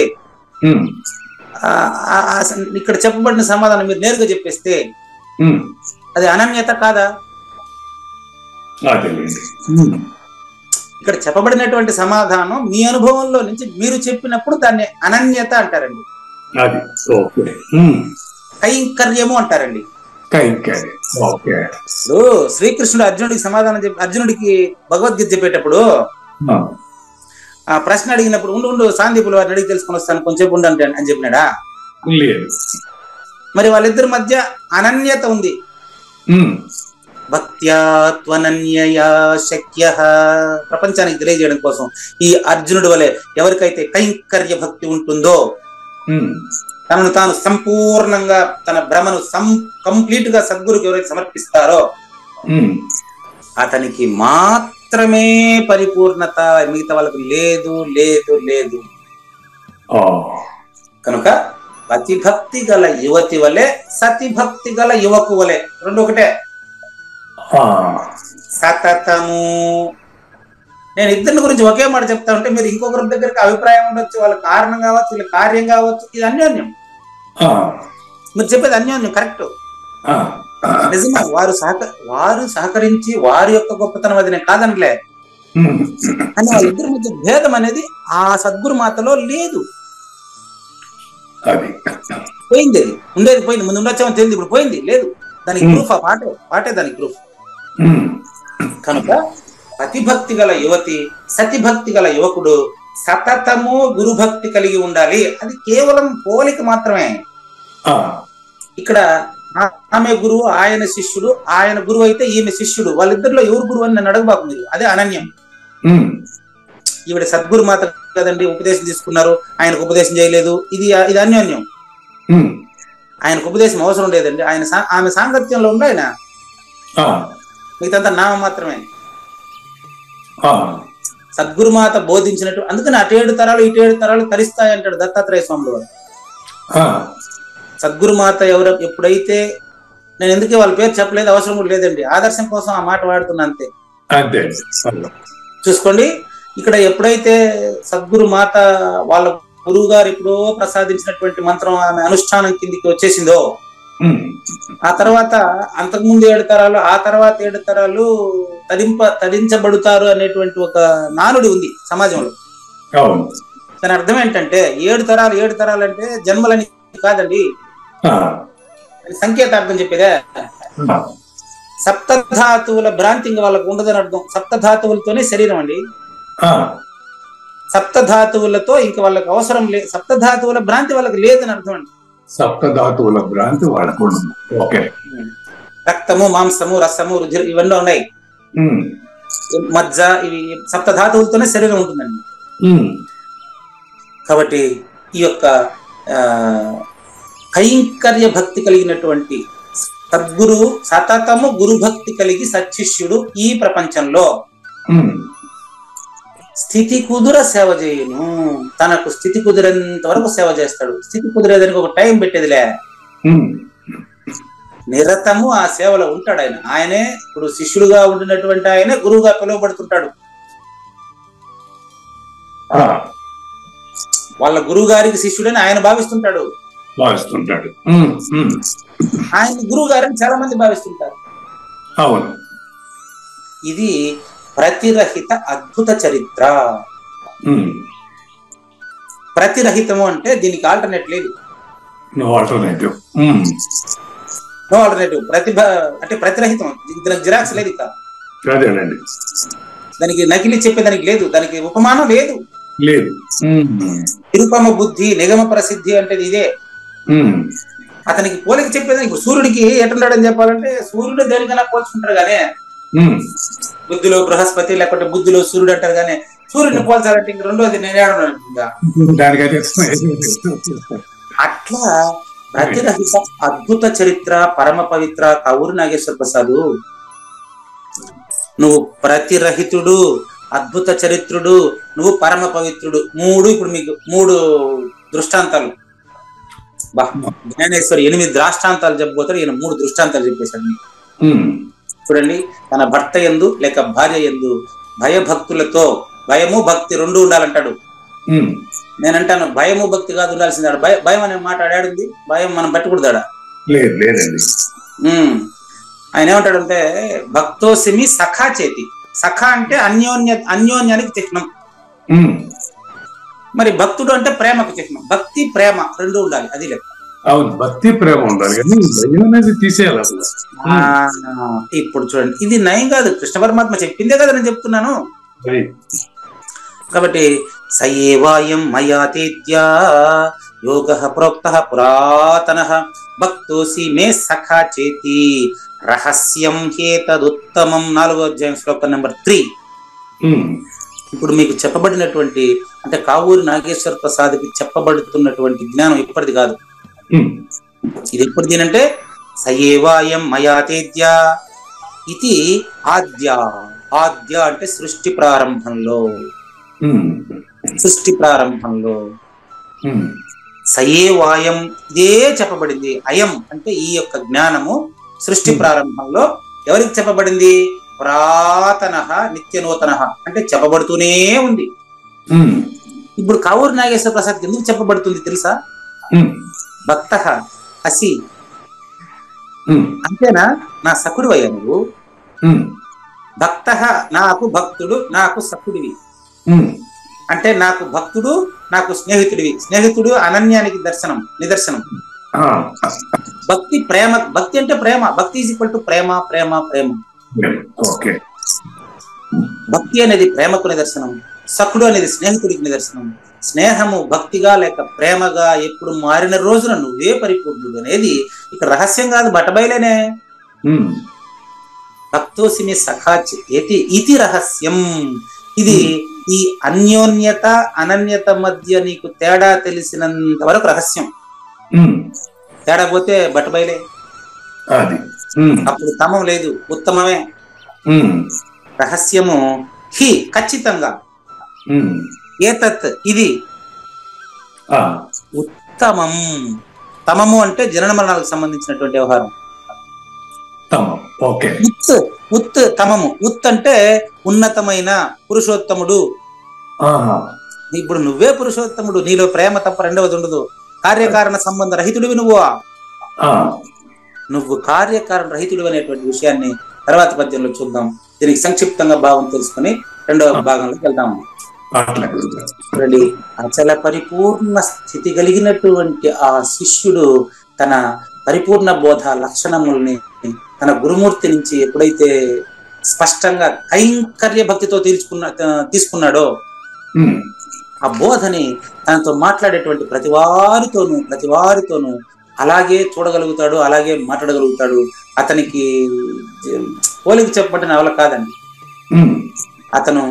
ఇక్కడ చెప్పబడిన సమాధానం మీరు నేరుగా చెప్పేస్తే అది అనన్యత కాదా? ఇక్కడ చెప్పబడినటువంటి సమాధానం మీ అనుభవంలో నుంచి మీరు చెప్పినప్పుడు దాన్ని అనన్యత అంటారండి. కైంకర్యము అంటారండి. ఇప్పుడు శ్రీకృష్ణుడు అర్జునుడికి సమాధానం చెప్పి అర్జునుడికి భగవద్గీత చెప్పేటప్పుడు ఆ ప్రశ్న అడిగినప్పుడు ఉండు సాందీపులు వారిని అడిగి తెలుసుకొని వస్తాను కొంచెంసేపు ఉండండి అని చెప్పినాడా? మరి వాళ్ళిద్దరి మధ్య అనన్యత ఉంది. భక్త్యాత్వనన్యయా శక్య, ప్రపంచానికి తెలియజేయడం కోసం ఈ అర్జునుడి వలె ఎవరికైతే కైంకర్య భక్తి ఉంటుందో, తనను తాను సంపూర్ణంగా తన భ్రమను కంప్లీట్ గా సద్గురుకి ఎవరైతే సమర్పిస్తారో అతనికి మాత్రమే పరిపూర్ణత, మిగతా వాళ్ళకు లేదు లేదు లేదు. కనుక పతిభక్తి గల యువతి వలె సతిభక్తి గల యువకు వలె, రెండు ఒకటే. సతతము, నేను ఇద్దరి గురించి ఒకే మాట చెప్తా ఉంటే మీరు ఇంకొకరి దగ్గరికి అభిప్రాయం ఉండొచ్చు, వాళ్ళ కారణం కావచ్చు, వీళ్ళ కార్యం కావచ్చు, ఇది అన్యోన్యం. మీరు చెప్పేది అన్యోన్యం, కరెక్ట్, నిజమే. వారు సహకరించి వారి యొక్క గొప్పతనం అది నేను కాదనలే, కానీ వాళ్ళిద్దరి మధ్య భేదం అనేది ఆ సద్గురు మాతలో లేదు. పోయింది, అది ఉండేది పోయింది, ముందు ఉండొచ్చామని తెలియదు, ఇప్పుడు పోయింది, లేదు. దానికి ప్రూఫ్ ఆ పాటే దానికి ప్రూఫ్. కనుక అతిభక్తి గల యువతి సతిభక్తి గల యువకుడు సతతము గురుభక్తి కలిగి ఉండాలి. అది కేవలం పోలిక మాత్రమే. ఇక్కడ ఆమె గురువు, ఆయన శిష్యుడు, ఆయన గురువు అయితే ఈమె శిష్యుడు, వాళ్ళిద్దరిలో ఎవరు గురువు అని నన్ను అడగబాకు మీరు, అదే అనన్యం. ఈవిడ సద్గురు మాత కదండి, ఉపదేశం తీసుకున్నారు, ఆయనకు ఉపదేశం చేయలేదు, ఇది అన్యోన్యం. ఆయనకు ఉపదేశం అవసరం లేదండి, ఆమె సాంగత్యంలో ఉండి ఆయన మిగతా నామ మాత్రమే. సద్గురుమాత బోధించినట్టు, అందుకని అటేడు తరాలు ఇటేడు తరాలు తరిస్తాయి అంటాడు దత్తాత్రేయ స్వాములు వారు. సద్గురుమాత ఎప్పుడైతే, నేను ఎందుకే వాళ్ళ పేరు చెప్పలేదు, అవసరం కూడా లేదండి, ఆదర్శం కోసం ఆ మాట వాడుతున్నా అంతే. చూసుకోండి, ఇక్కడ ఎప్పుడైతే సద్గురు మాత వాళ్ళ గురువు గారు ఎప్పుడో ప్రసాదించినటువంటి మంత్రం ఆమె అనుష్ఠానం కిందికి వచ్చేసిందో, ఆ తర్వాత అంతకుముందు 7 తరాలు, ఆ తర్వాత 7 తరాలు తరించబడుతారు అనేటువంటి ఒక నానుడి ఉంది సమాజంలో. దాని అర్థం ఏంటంటే 7 తరాలు అంటే జన్మలని కాదండి, సంకేతార్థం చెప్పేదే. సప్తధాతువుల భ్రాంతి ఇంకా వాళ్ళకు ఉండదని అర్థం. సప్తధాతువులతోనే శరీరం అండి, సప్తధాతువులతో ఇంకా వాళ్ళకి అవసరం లేదు, సప్తధాతువుల భ్రాంతి వాళ్ళకి లేదని అర్థం అండి. సప్తధాతువుల భ్రాంతి వాళ్ళకు రక్తము, మాంసము, రసము, రుధిర ఇవన్నీ ఉన్నాయి, మజ్జ, ఇవి సప్తధాతువులతోనే శరీరం ఉంటుందండి. కాబట్టి ఈ యొక్క కైంకర్య భక్తి కలిగినటువంటి సద్గురు సతతము గురు భక్తి కలిగి సత్శిష్యుడు ఈ ప్రపంచంలో స్థితి కుదుర సేవ చేయును. తనకు స్థితి కుదిరేంత వరకు సేవ చేస్తాడు. స్థితి కుదిరేదానికి ఒక టైం పెట్టేదిలే, నిరతము ఆ సేవలో ఉంటాడు ఆయన. ఆయనే ఇప్పుడు శిష్యుడుగా ఉండినటువంటి ఆయనే గురువుగా పిలువబడుతుంటాడు. వాళ్ళ గురువు గారికి శిష్యుడని ఆయన భావిస్తుంటాడు. ఆయన గురువు గారిని చాలా మంది భావిస్తుంటారు. ఇది ప్రతిరహిత అద్భుత చరిత్ర. ప్రతిరహితము అంటే దీనికి ఆల్టర్నేట్ లేదు, నో ఆల్టర్నేటివ్. ప్రతిభ అంటే ప్రతిరహితం, దానికి జిరాక్స్ లేదు, ఇక దానికి నకిలీ చెప్పేదానికి లేదు, దానికి ఉపమానం లేదు. నిరుపమ బుద్ధి నిగమ ప్రసిద్ధి అంటే ఇదే. అతనికి పోలిక చెప్పేదానికి ఇప్పుడు సూర్యుడికి ఎట్టున్నాడని చెప్పాలంటే సూర్యుడు దేనికైనా పోల్చుకుంటారు కానీ బుద్ధిలో బృహస్పతి లేకపోతే బుద్ధిలో సూర్యుడు అంటారు కానీ సూర్యుడిని పోల్చాలంటే ఇంక రెండోది నేనేడున్నా. అట్లా ప్రతిరహిత అద్భుత చరిత్ర పరమ పవిత్ర కౌరు నాగేశ్వర ప్రసాద్, నువ్వు ప్రతిరహితుడు, అద్భుత చరిత్రుడు, నువ్వు పరమ పవిత్రుడు. ఇప్పుడు మీకు 3 దృష్టాంతాలు. జ్ఞానేశ్వరి 8 దృష్టాంతాలు చెప్పబోతాడు, ఈయన 3 దృష్టాంతాలు చెప్పేశాడు. చూడండి, తన భర్త యందు లేక భార్య యందు భయభక్తులతో, భయము భక్తి 2 ఉండాలంటాడు. నేనంటాను భయము భక్తి కాదు ఉండాల్సిందాడు. భయం అనే మాట ఆడాడింది, భయం మనం పట్టుకూడదాడా? ఆయన ఏమంటాడంటే భక్తోసిమి సఖా చేతి. సఖా అంటే అన్యోన్యానికి చిహ్నం. మరి భక్తుడు అంటే ప్రేమకు చిహ్నం. భక్తి ప్రేమ 2 ఉండాలి, అది లెక్క. అవును, భక్తి ప్రేమ ఉండాలి కానీ భయం అనేది తీసేయాలి అసలు. ఇప్పుడు చూడండి, ఇది నయం కాదు, కృష్ణ పరమాత్మ చెప్పిందే కదా నేను చెప్తున్నాను. కాబట్టి సయేవాయం మయాతేత్యా యోగః ప్రోక్తః పురాతనః భక్తోసి మే సఖా చేతి రహస్యం హేతదుత్తమం. 4వ అధ్యాయం శ్లోకం నెంబర్ 3. ఇప్పుడు మీకు చెప్పబడినటువంటి అంటే కావూరి నాగేశ్వర ప్రసాద్కి చెప్పబడుతున్నటువంటి జ్ఞానం ఇప్పటిది కాదు. ఇది ఎప్పటిది అంటే సయేవాయం మయాతేద్య ఇది ఆద్య. ఆద్య అంటే సృష్టి ప్రారంభంలో, సృష్టి ప్రారంభంలో సయేవాయం ఇదే చెప్పబడింది. అయం అంటే ఈ యొక్క జ్ఞానము సృష్టి ప్రారంభంలో ఎవరికి చెప్పబడింది? పురాతన నిత్య నూతన అంటే చెప్పబడుతూనే ఉంది. ఇప్పుడు కావూరి నాగేశ్వర ప్రసాద్ ఎందుకు చెప్పబడుతుంది తెలుసా? భక్త అసి అంతేనా, నా సఖుడు అయ్యా నువ్వు. భక్త నాకు భక్తుడు, నాకు సఖుడివి అంటే నాకు భక్తుడు, నాకు స్నేహితుడివి. స్నేహితుడు అనన్యానికి నిదర్శనం. భక్తి ప్రేమ, భక్తి అంటే ప్రేమ. భక్తి ఈజ్ ఈక్వల్ టు ప్రేమ, ప్రేమ, ప్రేమ. భక్తి అనేది ప్రేమకు నిదర్శనం, సఖుడు అనేది స్నేహితుడికి నిదర్శనం. స్నేహము భక్తిగా లేక ప్రేమగా ఎప్పుడు మారిన రోజున నువ్వే పరిపూర్ణుడు అనేది ఇక్కడ రహస్యం కాదు, బటబయలేనే. భక్తోసిమి సఖాచి ఏతి ఇది రహస్యం. ఇది ఈ అన్యోన్యత అనన్యత మధ్య నీకు తేడా తెలిసినంత వరకు రహస్యం. తేడా పోతే బటబయలే, అప్పుడు తమం లేదు, ఉత్తమమే. రహస్యము హి ఖచ్చితంగా, ఏతత్ ఇది, ఉత్తమం. తమము అంటే జనన మరణాలకు సంబంధించినటువంటి వ్యవహారం. ఉత్ తమము. ఉత్ అంటే ఉన్నతమైన పురుషోత్తముడు. ఇప్పుడు నువ్వే పురుషోత్తముడు, నీలో ప్రేమ తప్ప రెండవది ఉండదు. కార్యకారణ సంబంధ రహితుడివి నువ్వు కార్యకారణ రహితుడు అనేటువంటి విషయాన్ని తర్వాత పద్యంలో చూద్దాం. దీనికి సంక్షిప్తంగా భావం తెలుసుకుని రెండవ భాగంలోకి వెళ్దాము. అచల పరిపూర్ణ స్థితి కలిగినటువంటి ఆ శిష్యుడు తన పరిపూర్ణ బోధ లక్షణముల్ని తన గురుమూర్తి నుంచి ఎప్పుడైతే స్పష్టంగా కైంకర్య భక్తితో తీసుకున్నాడో ఆ బోధని తనతో మాట్లాడేటువంటి ప్రతి వారితోనూ అలాగే చూడగలుగుతాడు, అలాగే మాట్లాడగలుగుతాడు. అతనికి పోలిక చెప్పబడిన అవల కాదండి. అతను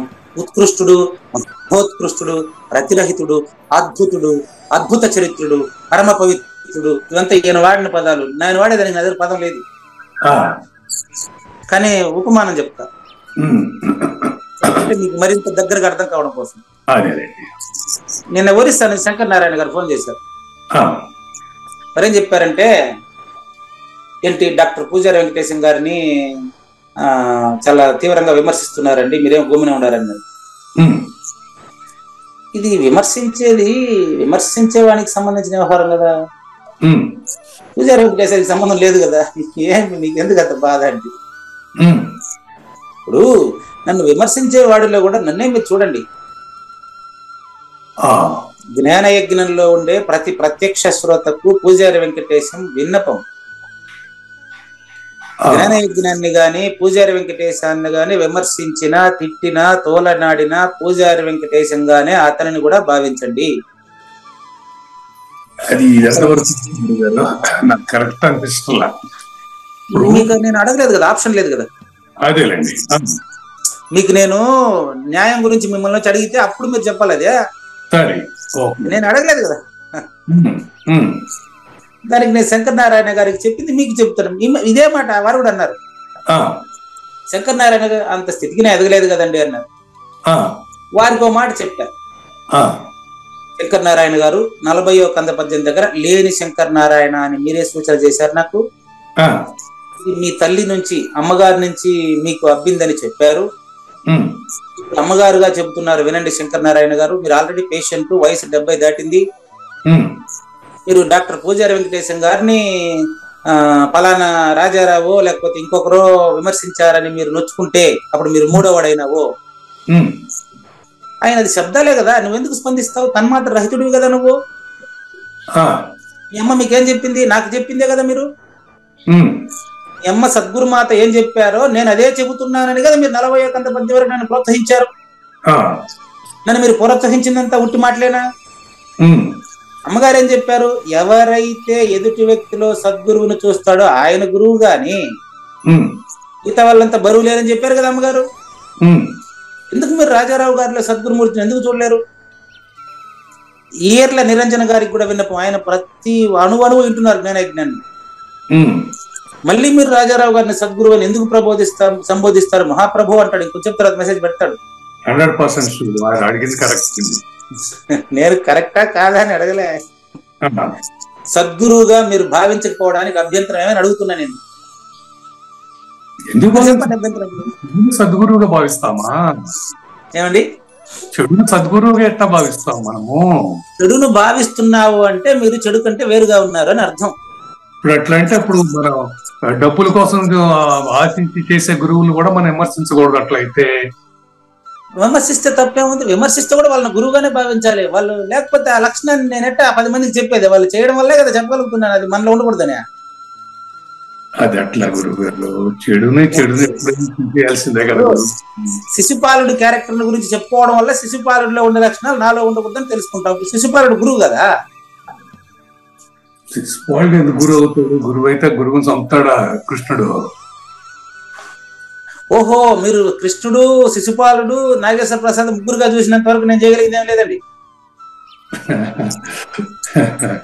ఉత్కృష్టుడు, మహోత్కృష్టుడు, ప్రతిరహితుడు, అద్భుతుడు, అద్భుత చరిత్రుడు, పరమ పవిత్రుడు. ఇవంతా ఈయన వాడిన పదాలు. నేను వాడేదానికి నా దగ్గర పదం లేదు, కానీ ఉపమానం చెప్తా అంటే మీకు మరింత దగ్గరగా అర్థం కావడం కోసం. నిన్న ఒరిస్సా నుంచి శంకర్ నారాయణ గారు ఫోన్ చేశారు. మరేం చెప్పారంటే, ఏంటి డాక్టర్ పూజారి వెంకటేశం గారిని చాలా తీవ్రంగా విమర్శిస్తున్నారండి, మీరేం గోమిన ఉండారన్నారు. ఇది విమర్శించేవానికి సంబంధించిన వ్యవహారం కదా, పూజారి వెంకటేశానికి సంబంధం లేదు కదా. ఏమి నీకు ఎందుకు అంత బాధ అంటే, ఇప్పుడు నన్ను విమర్శించే వాడిలో కూడా నన్నే మీరు చూడండి. జ్ఞాన యజ్ఞంలో ఉండే ప్రతి ప్రత్యక్ష శ్రోతకు పూజారి వెంకటేశం విన్నపం. జ్ఞాన యజ్ఞాన్ని గాని పూజారి వెంకటేశాన్ని గాని విమర్శించినా, తిట్టినా, తోలనాడినా పూజారి వెంకటేశంగానే అతనిని కూడా భావించండి. అది కరెక్ట్ అనిపిస్తున్నా. మీకు నేను అడగలేదు కదా, ఆప్షన్ లేదు కదా. అదేలేండి, మీకు నేను న్యాయం గురించి మిమ్మల్ని వచ్చి అడిగితే అప్పుడు మీరు చెప్పాలి. అదే నేను అడగలేదు కదా. దానికి నేను శంకర్ నారాయణ గారికి చెప్పింది మీకు చెప్తాను. ఇదే మాట వారు కూడా అన్నారు. శంకర్ నారాయణ గారు అంత స్థితికి నేను ఎదగలేదు కదండి అన్నారు. వారికి ఒక మాట చెప్పారు. శంకర్ నారాయణ గారు 40వ కంద పద్యం దగ్గర లేని శంకర్ నారాయణ అని మీరే సూచన చేశారు నాకు. మీ తల్లి నుంచి, అమ్మగారి నుంచి మీకు అబ్బిందని చెప్పారు. అమ్మగారుగా చెబుతున్నారు, వినండి శంకర్ నారాయణ గారు, మీరు ఆల్రెడీ పేషెంట్, వయసు 70 దాటింది. మీరు డాక్టర్ పూజారి వెంకటేశం గారిని పలానా రాజారావో లేకపోతే ఇంకొకరో విమర్శించారని మీరు నొచ్చుకుంటే అప్పుడు మీరు మూడోవాడైనావో. ఆయన అది శబ్దాలే కదా, నువ్వెందుకు స్పందిస్తావు? తన్మాత్ర రహితుడివి కదా నువ్వు. మీ అమ్మ మీకేం చెప్పింది? నాకు చెప్పిందే కదా. మీరు మీ అమ్మ సద్గురుమాత ఏం చెప్పారో నేను అదే చెబుతున్నానని కదా మీరు 40వ కంద పద్యం వరకు నన్ను ప్రోత్సహించారు. నన్ను మీరు ప్రోత్సహించిందంతా ఉట్టి మాటలేనా? అమ్మగారు ఏం చెప్పారు? ఎవరైతే ఎదుటి వ్యక్తిలో సద్గురువును చూస్తాడో ఆయన గురువు గాని మిగతా వాళ్ళంతా బరువు లేదని చెప్పారు కదా అమ్మగారు. ఎందుకు మీరు రాజారావు గారిలో సద్గురుమూర్తిని ఎందుకు చూడలేరు? ఈర్ల నిరంజన గారికి కూడా విన్నపం, ఆయన ప్రతి అణువణువు వింటున్నారు జ్ఞానయజ్ఞాన్ని. మళ్ళీ మీరు రాజారావు గారిని సద్గురువు అని ఎందుకు సంబోధిస్తారు? మహాప్రభు అంటాడు, ఇంకొంచెం తర్వాత మెసేజ్ పెడతాడు. 100% అడిగింది కరెక్ట్. నేను కరెక్టా కాదా అని అడగలే. సద్గురువుగా మీరు భావించకపోవడానికి అభ్యంతరం ఏమని అడుగుతున్నా నేను. సద్గురువుగా భావిస్తామా? ఏమండి, చెడును సద్గురువుగా ఎట్లా భావిస్తాం మనము? చెడును భావిస్తున్నావు అంటే మీరు చెడు కంటే వేరుగా ఉన్నారు అని అర్థం. ఇప్పుడు ఎట్లా అంటే ఇప్పుడు మనం డబ్బుల కోసం ఆశించి చేసే గురువులు కూడా మనం విమర్శించకూడదు. అట్లయితే విమర్శిస్తే తప్పేముంది? విమర్శిస్తే కూడా వాళ్ళని గురువుగానే భావించాలి. వాళ్ళు లేకపోతే ఆ లక్షణాన్ని నేనెట్ట 10 మందికి చెప్పేది? వాళ్ళు చేయడం వల్లే కదా చెప్పగలుగుతున్నాను. అది మనలో ఉండకూడదనే. అది అట్లా గురువు గారు, చెడుని చేయాల్సిందే కదా. శిశుపాలుడి క్యారెక్టర్ గురించి చెప్పుకోవడం వల్ల శిశుపాలుడిలో ఉండే లక్షణాలు నాలో ఉండకూడదని తెలుసుకుంటాం. శిశుపాలుడు గురువు కదా. శిశుపాలుడు ఎందుకు గురువు అవుతాడు? గురువు అయితే గురువుని చంపుతాడా కృష్ణుడు? ఓహో, మీరు కృష్ణుడు, శిశుపాలుడు, నాగేశ్వర ప్రసాద్ ముగ్గురుగా చూసినంత వరకు నేను చేయగలిగింది ఏం లేదండి.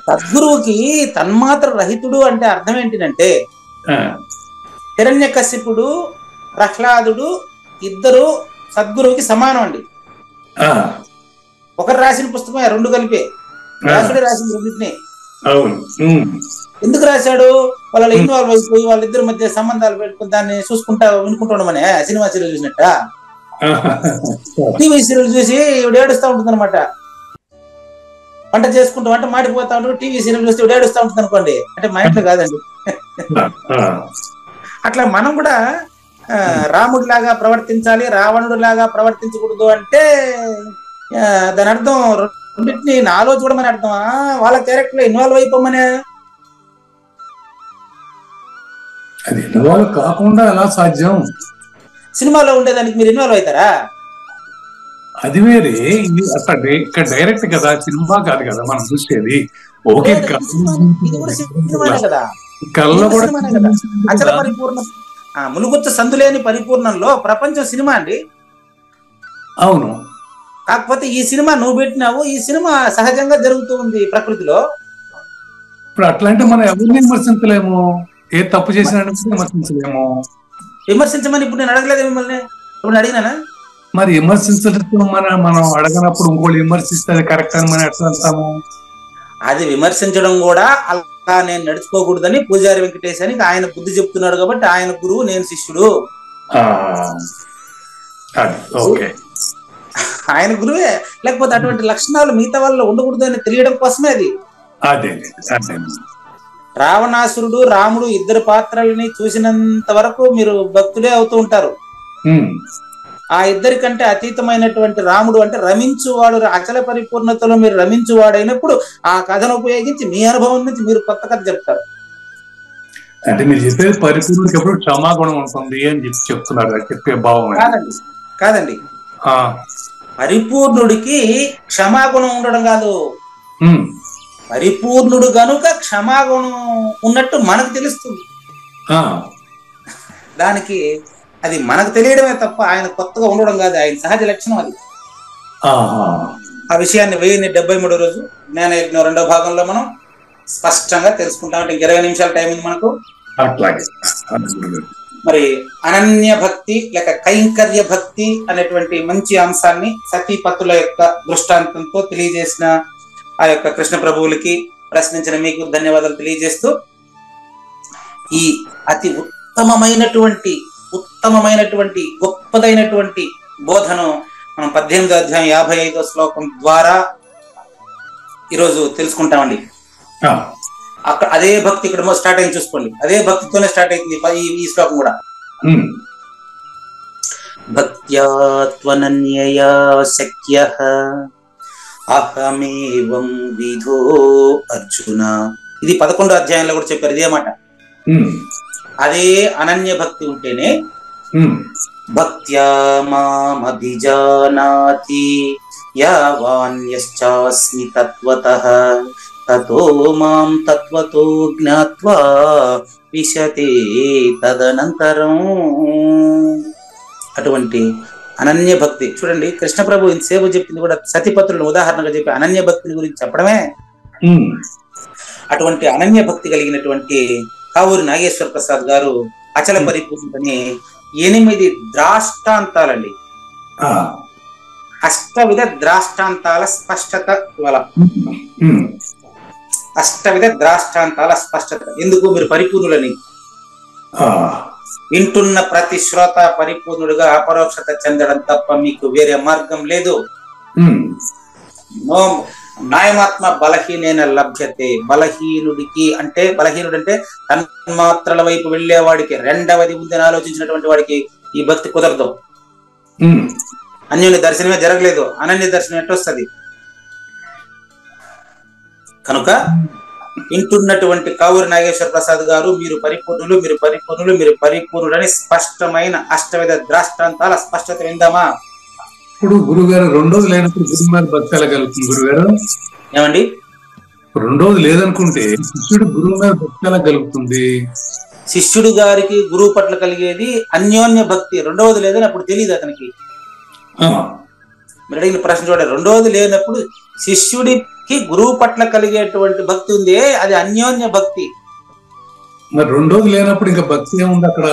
సద్గురువుకి తన్మాత్ర రహితుడు అంటే అర్థం ఏంటిదంటే, హిరణ్యకశిపుడు, ప్రహ్లాదుడు ఇద్దరు సద్గురువుకి సమానం అండి. ఒకరు రాసిన పుస్తకమే, రెండు కలిపే. వ్యాసుడే రాసిన రెండింటిని. ఎందుకు రాశాడు? వాళ్ళ ఇన్వాల్వ్ అయిపోయి వాళ్ళిద్దరి మధ్య సంబంధాలు పెట్టుకుని దాన్ని చూసుకుంటా వినుకుంటామనే సినిమా సీరియల్ చూసినట్ట. టీవీ సీరియల్ చూసి ఇవిడ ఏడుస్తూ ఉంటుంది అనమాట. వంట చేసుకుంటూ వంట మాడిపోతా ఉంటాడు, టీవీ సీరియల్ చూస్తే ఇవిడ ఏడుస్తూ ఉంటుంది అనుకోండి. అంటే మా ఇంట్లో కాదండి. అట్లా మనం కూడా రాముడి లాగా ప్రవర్తించాలి, రావణుడు లాగా ప్రవర్తించకూడదు అంటే దాని అర్థం రెండింటిని నాలో చూడమని అర్థమా? వాళ్ళ క్యారెక్టర్ లో ఇన్వాల్వ్ అయిపోమనే. అది ఇన్వాల్వ్ కాకుండా ఎలా సాధ్యం? సినిమాలో ఉండేదానికి మీరు ఇన్వాల్వ్ అవుతారా? అది వేరే, అట్లా ఇక్కడ డైరెక్ట్ కదా, సినిమా కాదు కదా మనం చూసేది. ఓకే, కళ్ళ కూడా అచల పరిపూర్ణం, ములుగుచ్చ సందులేని పరిపూర్ణంలో ప్రపంచం సినిమా అండి. అవును. కాకపోతే ఈ సినిమా నువ్వు పెట్టినావు, ఈ సినిమా సహజంగా జరుగుతూ ఉంది ప్రకృతిలో. ఇప్పుడు అట్లా అంటే మనం ఎవరిని విమర్శించలేము, ఏ తప్పు చేసినా విమర్శించలేము. విమర్శించమని ఇప్పుడు నేను అడగలేదు మిమ్మల్ని, ఇప్పుడు అడిగినానా? మరి విమర్శించడం మనం అడగనప్పుడు ఇంకోటి విమర్శిస్తే అది కరెక్ట్ అని మనం ఎట్లా అంటాము? అది విమర్శించడం కూడా అలా నేను నడుచుకోకూడదని పూజారి వెంకటేశానికి ఆయన బుద్ధి చెప్తున్నాడు కాబట్టి ఆయన గురువు, నేను శిష్యుడు. ఆయన గురువే. లేకపోతే అటువంటి లక్షణాలు మిగతా వాళ్ళు ఉండకూడదు అని తెలియడం కోసమే అది. రావణాసురుడు, రాముడు ఇద్దరు పాత్రల్ని చూసినంత వరకు మీరు భక్తులే అవుతూ ఉంటారు. ఆ ఇద్దరి కంటే అతీతమైనటువంటి రాముడు అంటే రమించువాడు, అచల పరిపూర్ణతలో మీరు రమించువాడైనప్పుడు ఆ కథను ఉపయోగించి మీ అనుభవం నుంచి మీరు కొత్త కథ చెప్తారు. అంటే మీరు చెప్పేది పరిపూర్ణకి ఎప్పుడు క్షమాగుణం ఉంటుంది అని చెప్తున్నారు, చెప్పే భావం. కాదండి, పరిపూర్ణుడికి క్షమాగుణం ఉండడం కాదు. పరిపూర్ణుడు గనుక క్షమాగుణం ఉన్నట్టు మనకు తెలుస్తుంది. దానికి అది మనకు తెలియడమే తప్ప ఆయన కొత్తగా ఉండడం కాదు, ఆయన సహజ లక్షణం అది. ఆ విషయాన్ని 1073 రోజు జ్ఞానయజ్ఞం 2వ భాగంలో మనం స్పష్టంగా తెలుసుకుంటాం. అంటే 20 నిమిషాల టైం ఉంది మనకు. మరి అనన్య భక్తి లేక కైంకర్య భక్తి అనేటువంటి మంచి అంశాన్ని సతీపతుల యొక్క దృష్టాంతంతో తెలియజేసిన ఆ యొక్క కృష్ణ ప్రభువులకి, ప్రశ్నించిన మీకు ధన్యవాదాలు తెలియజేస్తూ, ఈ అతి ఉత్తమమైనటువంటి గొప్పదైనటువంటి బోధను మనం 18వ అధ్యాయం 55వ శ్లోకం ద్వారా ఈరోజు తెలుసుకుంటామండి. అక్కడ అదే భక్తి ఇక్కడ స్టార్ట్ అయింది చూసుకోండి. అదే భక్తితోనే స్టార్ట్ అయింది ఈ శ్లోకం కూడా. భక్త్యా త్వనన్యయా శక్యః అహమేవం విధో అర్జున. ఇది 11వ అధ్యాయంలో కూడా చెప్పారు ఇదే మాట. అదే అనన్య భక్తి ఉంటేనే భక్త్యా మామభిజానాతి యావాన్యశ్చాస్మి తత్వతః తతో మాం తత్వతో జ్ఞాత్వా విశతే తదనంతరం. అటువంటి అనన్య భక్తి చూడండి, కృష్ణ ప్రభు ఇంతసేపు చెప్పింది కూడా సతిపత్రులను ఉదాహరణగా చెప్పి అనన్య భక్తిని గురించి చెప్పడమే. అటువంటి అనన్య భక్తి కలిగినటువంటి కావూరి నాగేశ్వర ప్రసాద్ గారు అచల పరిపూర్ణని 8 ద్రాష్టాంతాలండి, అష్టవిధ ద్రాష్టాంతాల స్పష్టత ఇవాళ. అష్టవిధ ద్రాష్టాంతాల స్పష్టత ఎందుకు? మీరు పరిపూర్ణులని. వింటున్న ప్రతి శ్రోత పరిపూర్ణుడుగా అపరోక్షత చెందడం తప్ప మీకు వేరే మార్గం లేదు. నాయమాత్మ బలహీనైన లభ్యతే. బలహీనుడికి అంటే బలహీనుడంటే తన్మాత్రల వైపు వెళ్లేవాడికి, రెండవది ఉందని ఆలోచించినటువంటి వాడికి ఈ భక్తి కుదరదు. అన్యుని దర్శనమే జరగలేదు, అనన్య దర్శనం ఎట్టొస్తుంది? కనుక వింటున్నటువంటి కావూరి నాగేశ్వర ప్రసాద్ గారు మీరు పరిపూర్ణులు, మీరు పరిపూర్ణులు, మీరు పరిపూర్ణులని స్పష్టమైన అష్టవిధ ద్రాష్టాంతాల స్పష్టత విందామా? ఇప్పుడు గురుగారు రెండోది లేనప్పుడు గురువు మీద భక్తి ఎలా కలుగుతుంది గురుగారు? ఏమండి, రెండోది లేదనుకుంటే శిష్యుడు గురువు మీద భక్తి ఎలా కలుగుతుంది? శిష్యుడు గారికి గురువు పట్ల కలిగేది అన్యోన్య భక్తి. రెండవది లేదని అప్పుడు తెలియదు అతనికి. మీరు అడిగిన ప్రశ్న చూడండి, రెండవది లేనప్పుడు శిష్యుడికి గురువు పట్ల కలిగేటువంటి భక్తి ఉంది, అది అన్యోన్య భక్తి. మరి రెండోది లేనప్పుడు ఇంకా భక్తి ఏముంది అక్కడ?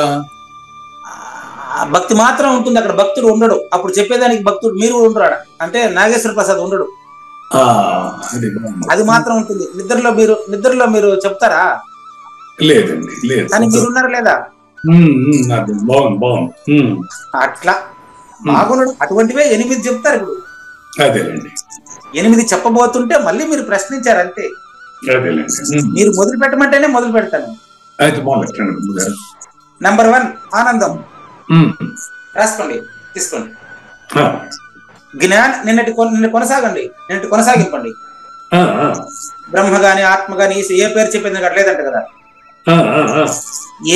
భక్తి మాత్రం ఉంటుంది అక్కడ, భక్తుడు ఉండడు. అప్పుడు చెప్పేదానికి భక్తుడు మీరు ఉండరాడు, అంటే నాగేశ్వర ప్రసాద్ ఉండడు, అది మాత్రం ఉంటుంది. నిద్రలో మీరు చెప్తారా? లేదండి, లేదు. కానీ మీరు ఉన్నారు లేదా? అట్లా బాగున్నాడు. అటువంటివే 8 చెప్తారు. ఇప్పుడు అదేనండి 8 చెప్పబోతుంటే మళ్ళీ మీరు ప్రశ్నించారు అంతే. మీరు మొదలు పెట్టమంటేనే మొదలు పెడతాను. నంబర్ 1 ఆనందం. రాసుకోండి, తీసుకోండి. నిన్న కొనసాగింపండి. బ్రహ్మ గాని ఆత్మ గాని ఏ పేరు చెప్పింది లేదంట కదా.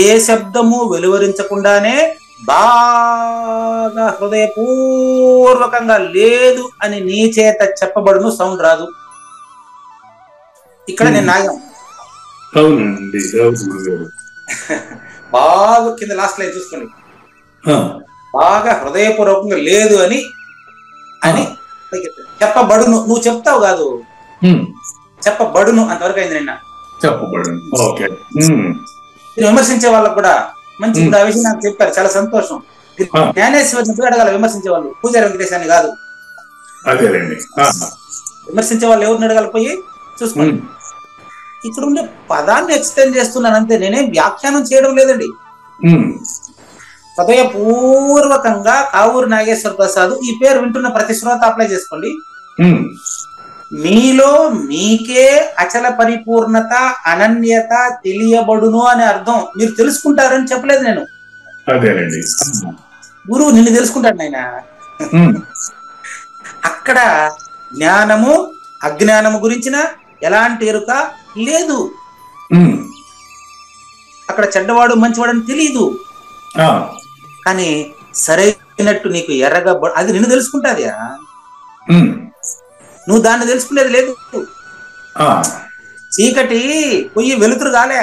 ఏ శబ్దము వెలువరించకుండానే బాగా హృదయపూర్వకంగా లేదు అని నీ చేత చెప్పబడును, సౌండ్ రాదు. ఇక్కడ నేను నాగం. బాగా కింద లాస్ట్ లైన్ చూసుకోండి. బాగా హృదయపూర్వకంగా లేదు అని చెప్పబడును. నువ్వు చెప్తావు కాదు, చెప్పబడును. అంతవరకు అయింది నిన్న. విమర్శించే వాళ్ళకు కూడా మంచి ఆ విషయం నాకు చెప్పారు, చాలా సంతోషం. జ్ఞానేశ్వరిని అడగాల విమర్శించే వాళ్ళు, పూజారి వెంకటేశాన్ని కాదు. విమర్శించే వాళ్ళు ఎవరిని అడగాలి పోయి చూసుకోండి. ఇక్కడ ఉండే పదాన్ని ఎక్స్టెండ్ చేస్తున్నాను అంతే, నేనేం వ్యాఖ్యానం చేయడం లేదండి. హృదయపూర్వకంగా కావూరి నాగేశ్వర ప్రసాద్ ఈ పేరు వింటున్న ప్రతి శ్రోత అప్లై చేసుకోండి. మీలో మీకే అచల పరిపూర్ణత, అనన్యత తెలియబడును అనే అర్థం. మీరు తెలుసుకుంటారని చెప్పలేదు నేను. గురువు నిన్ను తెలుసుకుంటాడు నాయన. అక్కడ జ్ఞానము అజ్ఞానము గురించిన ఎలాంటి ఎరుక లేదు. అక్కడ చెడ్డవాడు మంచివాడు అని తెలియదు. కానీ సరైనట్టు నీకు ఎర్రగా అది నిన్ను తెలుసుకుంటాది. నువ్వు దాన్ని తెలుసుకునేది లేదు. చీకటి పోయి వెలుతురు కాలే,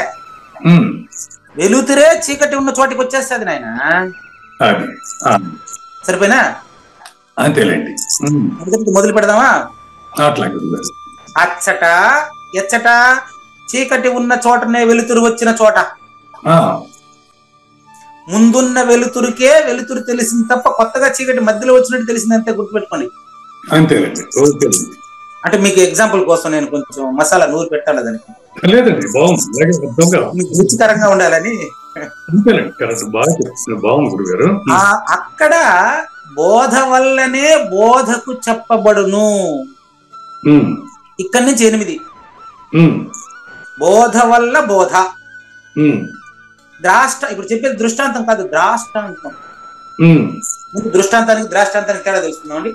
వెలుతురే చీకటి ఉన్న చోటికి వచ్చేస్తుంది నాయన. సరిపోయినా? అంతేలేండి. మొదలు పెడదామా? అచ్చట ఎచ్చట చీకటి ఉన్న చోటనే వెలుతురు వచ్చిన చోట ముందున్న వెలుతురుకే వెలుతురు తెలిసింది తప్ప కొత్తగా చీకటి మధ్యలో వచ్చినట్టు తెలిసింది అంతే, గుర్తుపెట్టుకోండి. అంటే మీకు ఎగ్జాంపుల్ కోసం నేను కొంచెం మసాలా నూరు పెట్టాలి దానికి, రుచికరంగా ఉండాలని. అక్కడ బోధ వల్లనే బోధకు చెప్పబడును. ఇక్కడి నుంచి 8 బోధ వల్ల బోధ. ఇప్పుడు చెప్పేది దృష్టాంతం కాదు, ద్రాష్టాంతం. దృష్టాంతానికి ద్రాష్టాంతానికి తేడా తెలుసుకుందామండి.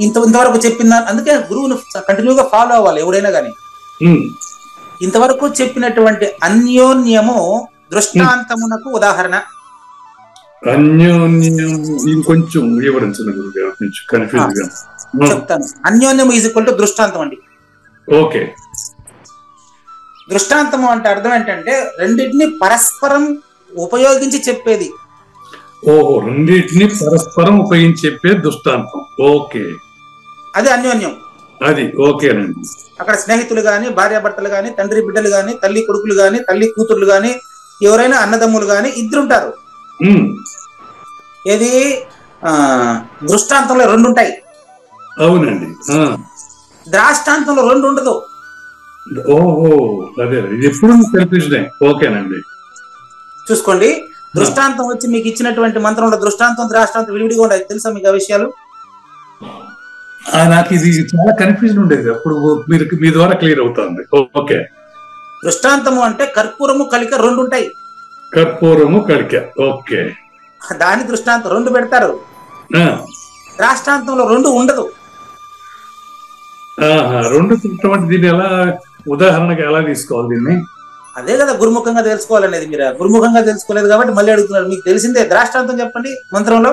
ఇంతవరకు చెప్పిన అందుకే గురువును కంటిన్యూగా ఫాలో అవ్వాలి ఎవడైనా గాని. ఇంతవరకు చెప్పినటువంటి అన్యోన్యము దృష్టాంతమునకు ఉదాహరణ. అన్యోన్యం ఇంకొంచెం వివరించండి గురుగారు, కొంచెం కన్ఫ్యూజ్ గా. చెప్తాను. అన్యోన్యం ఈజ్ ఈక్వల్ టు దృష్టాంతం అండి. ఓకే. దృష్టాంతము అంటే అర్థం ఏంటంటే రెండింటిని పరస్పరం ఉపయోగించి చెప్పేది. ఓహో, రెండింటిని పరస్పరం ఉపయోగించి చెప్పే దృష్టాంతం. ఓకే, అది అన్యోన్యం. అది ఓకేనండి. అక్కడ స్నేహితులు గాని, భార్యాభర్తలు గాని, తండ్రి బిడ్డలు గాని, తల్లి కొడుకులు గాని, తల్లి కూతుర్లు గాని, ఎవరైనా అన్నదమ్ములు గాని ఇద్దరుంటారు. ఏది దృష్టాంతంలో రెండు ఉంటాయి. అవునండి. ద్రాష్టాంతంలో రెండు ఉండదు. ఓహో, అదే ఇది ఎప్పుడు కన్ఫ్యూజన్. ఓకేనండి, చూసుకోండి. దృష్టాంతం వచ్చి మీకు ఇచ్చినటువంటి మంత్రంలో దృష్టాంతం ద్రాష్టాంతం విడివిడిగా ఉండదు. తెలుసా మీకు ఆ విషయాలు? నాకు ఇది చాలా కన్ఫ్యూజన్ ఉండేది, అప్పుడు మీరు మీ ద్వారా క్లియర్ అవుతుంది. ఓకే. దృష్టాంతము అంటే కర్పూరము కలిక రెండు ఉంటాయి. కర్పూరము కలిక. ఓకే. దాని దృష్టాంతం రెండు పెడతారు. ద్రాష్టాంతంలో రెండు ఉండదు. రెండు తింటే దీన్ని ఎలా ఉదాహరణగా ఎలా తీసుకోవాలి దీన్ని? అదే కదా గురుముఖంగా తెలుసుకోవాలనేది. మీరు గురుముఖంగా తెలుసుకోలేదు కాబట్టి మళ్ళీ అడుగుతున్నారు. మీకు తెలిసిందే. ద్రాష్టాంతం చెప్పండి మంత్రంలో.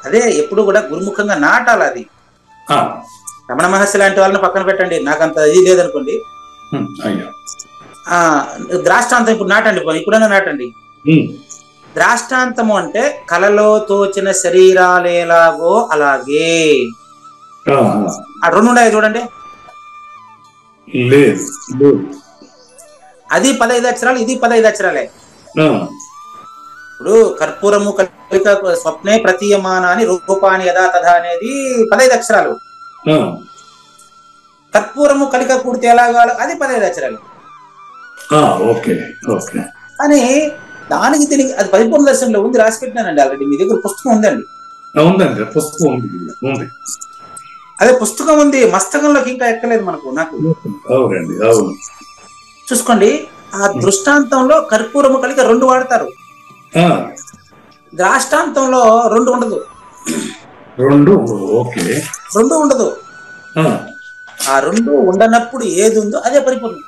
అదే ఎప్పుడు కూడా గురుముఖంగా నాటాలి. అది రమణ మహర్షి లాంటి వాళ్ళని పక్కన పెట్టండి, నాకంత ఇది లేదనుకోండి. ద్రాష్టాంతం ఇప్పుడు నాటండి, ఇప్పుడైనా నాటండి. ద్రాష్టాంతము అంటే కలలో తోచిన శరీరాలేలాగో అలాగే. ఆ రెండు ఉన్నాయి చూడండి. అది 15 అక్షరాలు, ఇది 15 అక్షరాలే. ఇప్పుడు కర్పూరము కలిక స్వప్నే ప్రతీయమాన అని రూపాని యథా తథా అనేది 15 అక్షరాలు. కర్పూరము కలిక కూడితే ఎలాగా అది 15 అక్షరాలు. కానీ దానికి దీనికి అది పరిపూర్ణ దర్శనంలో ఉంది, రాసి పెట్టినానండి ఆల్రెడీ. మీ దగ్గర పుస్తకం ఉందండి? అదే పుస్తకం ఉంది, మస్తకంలోకి ఇంకా ఎక్కలేదు మనకు. నాకు చూసుకోండి. ఆ దృష్టాంతంలో కర్పూరము కలిక రెండు వాడతారు. ద్రాష్టాంతంలో రెండు ఉండదు. రెండు ఉండదు. ఆ రెండు ఉండనప్పుడు ఏది ఉందో అదే పరిపూర్ణం.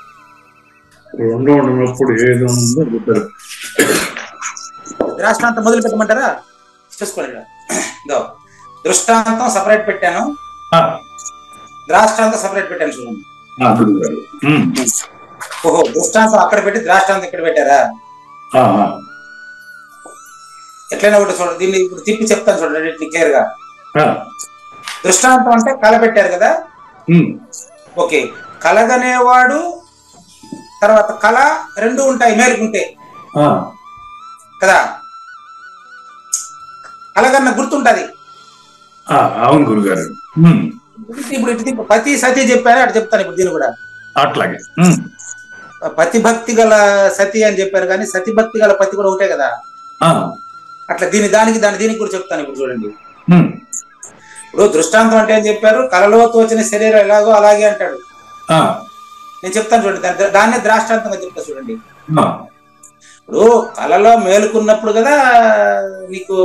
ద్రాష్టాంతం మొదలు పెట్టమంటారా? చూసుకోండి. దృష్టాంతం సపరేట్ పెట్టాను, ద్రాష్టాంతం సపరేట్ పెట్టాను. చూడండి. ఓహో, దృష్టాంతం అక్కడ పెట్టి ద్రాష్టాంతం ఇక్కడ పెట్టారా? ఎట్లయినా ఒకటి చూడండి. దీన్ని ఇప్పుడు తిప్పి చెప్తాను చూడండి క్లియర్ గా. దృష్టాంతం అంటే కల పెట్టారు కదా. ఓకే, కలగనేవాడు తర్వాత కళ రెండు ఉంటాయి, మేలుకుంటే కదా. కలగన్న గుర్తుంటది. అవును గురుగారు. ఇప్పుడు ఇటు పతి సతి చెప్పారు, అటు చెప్తాను ఇప్పుడు దీన్ని కూడా అట్లాగే. పతి భక్తి గల సతి అని చెప్పారు, కానీ సతి భక్తి గల పతి కూడా ఒకటే కదా. అట్లా దీనికి కూడా చెప్తాను ఇప్పుడు చూడండి. ఇప్పుడు దృష్టాంతం అంటే ఏం చెప్పారు? కలలో తోచిన శరీరం ఎలాగో అలాగే అంటాడు. నేను చెప్తాను చూడండి, దాన్నే ద్రాష్టాంతంగా చెప్తా చూడండి. ఇప్పుడు కళలో మేలుకున్నప్పుడు కదా నీకు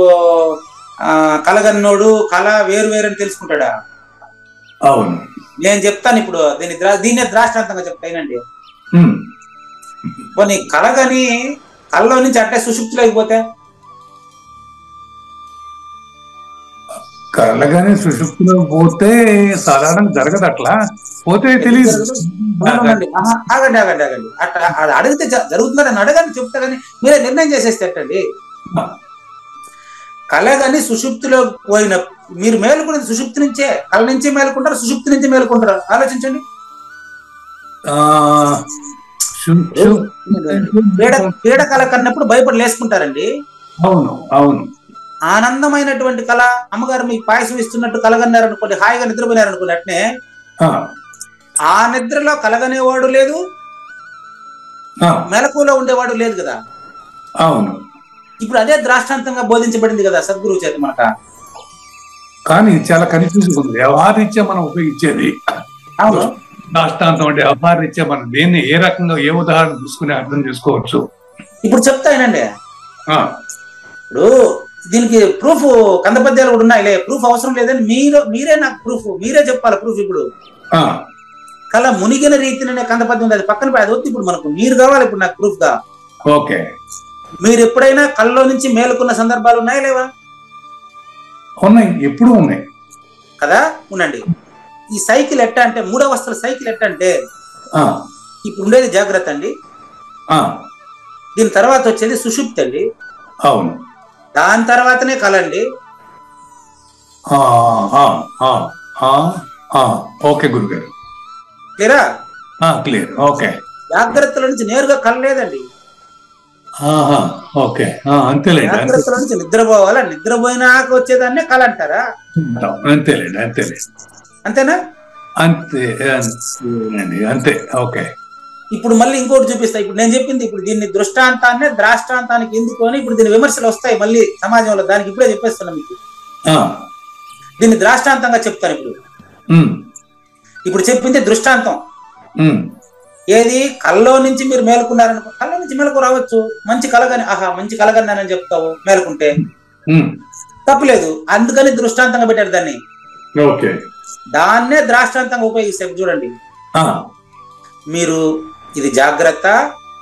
కలగన్నోడు కళ వేరు వేరు అని తెలుసుకుంటాడా? అవును. నేను చెప్తాను ఇప్పుడు దీన్నే ద్రాష్టాంతంగా చెప్తానండి. నీ కళగని కళ్ళలో నుంచి అట్టే సుషుప్తి లేకపోతే కళ్ళగానే సుషుప్తిలో పోతే సాధారణంగా జరగదు. అట్లా పోతే తెలియదు. ఆగండి అట్లా అది అడిగితే జరుగుతుందని అడగండి, చెప్తా. కానీ మీరే నిర్ణయం చేసేస్తే ఎట్టండి. కళగాని సుషుప్తిలో పోయిన మీరు మేలుకునేది సుషుప్తి నుంచే. కళ నుంచి మేలుకుంటారు, సుషుప్తి నుంచి మేలుకుంటారు. ఆలోచించండి. పీడ కళ కన్నప్పుడు భయపడి లేసుకుంటారండి. అవును. ఆనందమైనటువంటి కళ, అమ్మగారు మీకు పాయసం ఇస్తున్నట్టు కలగన్నారు అనుకోండి, హాయిగా నిద్రపోయినారు అనుకోండి. అట్నే ఆ నిద్రలో కలగనేవాడు లేదు, మెలకువలో ఉండేవాడు లేదు కదా. అవును. ఇప్పుడు అదే ద్రాష్టాంతంగా బోధించబడింది కదా సద్గురువు చేత మనక. కానీ చాలా కన్ఫ్యూజన్ ఉంది. వ్యవహారీత్యా మనం ఉపయోగించేది ద్రాష్టాంతం అంటే వ్యవహారీత్యా మనం దేన్ని ఏ రకంగా ఏ ఉదాహరణ తీసుకుని అర్థం చేసుకోవచ్చు. ఇప్పుడు చెప్తానండి. ఇప్పుడు దీనికి ప్రూఫ్ కందపద్యాలు కూడా ఉన్నాయి. ప్రూఫ్ అవసరం లేదని మీరే నాకు ప్రూఫ్ మీరే చెప్పాలి. ప్రూఫ్ ఇప్పుడు కళ మునిగిన రీతినే కంద పద్యం ఉంది, అది పక్కన అది వద్దు. ఇప్పుడు మనకు నీరు కావాలి, ఇప్పుడు నాకు ప్రూఫ్ గా. ఓకే. మీరు ఎప్పుడైనా కళ్ళలో నుంచి మేలుకున్న సందర్భాలు ఉన్నాయా లేవా? ఉన్నాయి, ఎప్పుడు ఉన్నాయి కదా. ఉండండి. ఈ సైకిల్ ఎట్ట అంటే, మూడవస్థల సైకిల్ ఎట్ట అంటే, ఇప్పుడు ఉండేది జాగ్రత్త అండి, దీని తర్వాత వచ్చేది సుషుప్తి అండి, అవును, దాని తర్వాతనే కళ అండి. ఓకే గురుగారు, క్లియరా? క్లియర్. ఓకే. జాగ్రత్తల నుంచి నేరుగా కళ లేదండి. ఓకే, అంతేలేండి. జాగ్రత్తల నుంచి నిద్రపోవాలా, నిద్రపోయినాక వచ్చేదాన్నే కళ అంటారా? అంతేలేండి, అంతేలేండి. అంతేనా? అంతేనండి, అంతే. ఓకే. ఇప్పుడు మళ్ళీ ఇంకోటి చూపిస్తా. ఇప్పుడు నేను చెప్పింది, ఇప్పుడు దీన్ని దృష్టాంతాన్ని ద్రాష్టాంతానికి ఎందుకు అని ఇప్పుడు దీని విమర్శలు వస్తాయి మళ్ళీ సమాజంలో, దానికి ఇప్పుడే చెప్పేస్తున్నా మీకు. దీన్ని ద్రాష్టాంతంగా చెప్తాను. ఇప్పుడు చెప్పింది దృష్టాంతం. ఏది? కల్లో నుంచి మీరు మేలుకున్నారనుకో, కల్లో నుంచి మేలుకు రావచ్చు, మంచి కలగని, మంచి కలగన్నానని చెప్తావు మేలుకుంటే, తప్పులేదు. అందుకని దృష్టాంతంగా పెట్టారు దాన్ని. దాన్నే ద్రాష్టాంతంగా ఉపయోగిస్తారు. చూడండి, మీరు ఇది జాగ్రత్త,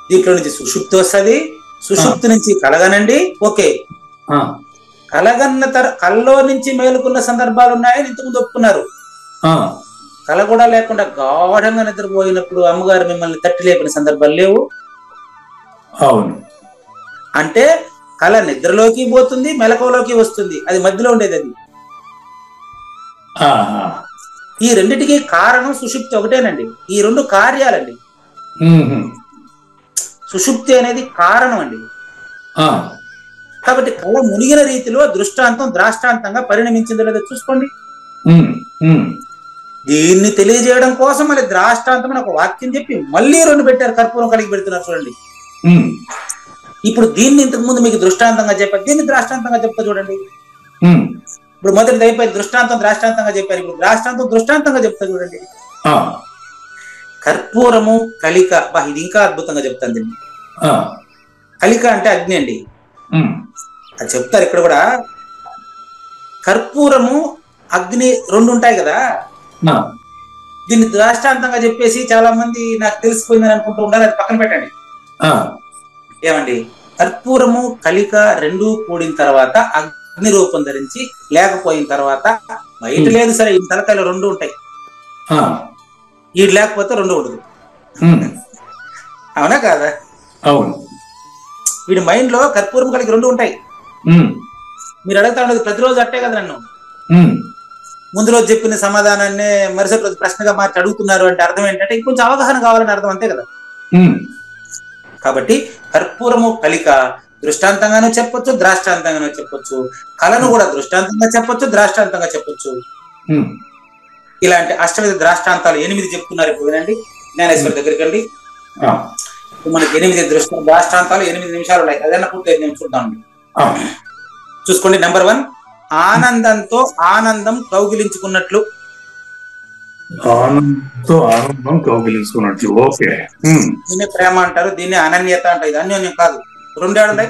దీంట్లో నుంచి సుషుప్తి వస్తుంది, సుషుప్తి నుంచి కలగనండి. ఓకే, కలగన్న కల్లో నుంచి మేలుకున్న సందర్భాలు ఉన్నాయని ఇంతకుముందు ఒప్పుకున్నారు. కళ కూడా లేకుండా గాఢంగా నిద్రపోయినప్పుడు అమ్మగారు మిమ్మల్ని తట్టి లేపిన సందర్భాలు లేవు. అవును. అంటే కళ నిద్రలోకి పోతుంది, మెలకువలోకి వస్తుంది, అది మధ్యలో ఉండేది. అది ఈ రెండిటికి కారణం సుషుప్తి ఒకటేనండి. ఈ రెండు కార్యాలండి. సుషుప్తి అనేది కారణం అండి. కాబట్టి కళ మునిగిన రీతిలో దృష్టాంతం ద్రాష్టాంతంగా పరిణమించిందో లేదో చూసుకోండి. దీన్ని తెలియజేయడం కోసం మళ్ళీ ద్రాష్టాంతం ఒక వాక్యం చెప్పి మళ్ళీ రెండు పెట్టారు, కర్పూరం కలిగి పెడుతున్నారు. చూడండి, ఇప్పుడు దీన్ని ఇంతకు ముందు మీకు దృష్టాంతంగా చెప్పారు, దీన్ని ద్రాష్టాంతంగా చెప్తా చూడండి. ఇప్పుడు మొదటిది అయిపోయింది, దృష్టాంతం ద్రాష్టాంతంగా చెప్పారు. ఇప్పుడు ద్రాష్టాంతం దృష్టాంతంగా చెప్తా చూడండి. కర్పూరము కలిక, ఇది ఇంకా అద్భుతంగా చెప్తాను దీన్ని. కలిక అంటే అగ్ని అండి, అది చెప్తారు ఇక్కడ కూడా. కర్పూరము అగ్ని రెండు ఉంటాయి కదా, దీన్ని ద్రాష్టాంతంగా చెప్పేసి చాలా మంది నాకు తెలిసిపోయిందని అనుకుంటూ ఉండాలి, అది పక్కన పెట్టండి. ఏమండి, కర్పూరము కలిక రెండు కూడిన తర్వాత అగ్ని రూపం ధరించి లేకపోయిన తర్వాత బయట లేదు, సరే ఈ తలకాయలు రెండు ఉంటాయి, ఈడు లేకపోతే రెండు ఉండదు. అవునా కాదా? అవును. వీడి మైండ్ లో కర్పూరం కలిగి రెండు ఉంటాయి. మీరు అడుగుతా ఉండదు ప్రతిరోజు అట్టే కదా నన్ను, ముందు రోజు చెప్పిన సమాధానాన్ని మరుసటి రోజు ప్రశ్నగా మార్చి అడుగుతున్నారు అంటే అర్థం ఏంటంటే ఇంకొంచెం అవగాహన కావాలని అర్థం, అంతే కదా. కాబట్టి కర్పూరము కలిక దృష్టాంతంగానూ చెప్పొచ్చు, ద్రాష్టాంతంగానూ చెప్పొచ్చు. కళను కూడా దృష్టాంతంగా చెప్పొచ్చు, ద్రాష్టాంతంగా చెప్పొచ్చు. ఇలాంటి అష్టవిధ ద్రాష్టాంతాలు 8 చెప్తున్నారు. ఇప్పుడు వినండి, జ్ఞానేశ్వరి దగ్గరికి అండి. మనకి 8 ద్రాష్టాంతాలు 8 నిమిషాలు ఉన్నాయి, అదన్నా పూర్తి నేను చూద్దాం. చూసుకోండి. నెంబర్ 1, ఆనందంతో ఆనందం కౌగిలించుకున్నట్లు. ఆనందం కౌగిలించుకున్నట్లు. ఓకే. దీన్ని ప్రేమ అంటారు, దీన్ని అనన్యత అంటారు. ఇది అన్యోన్యం కాదు. రెండేడున్నాయి,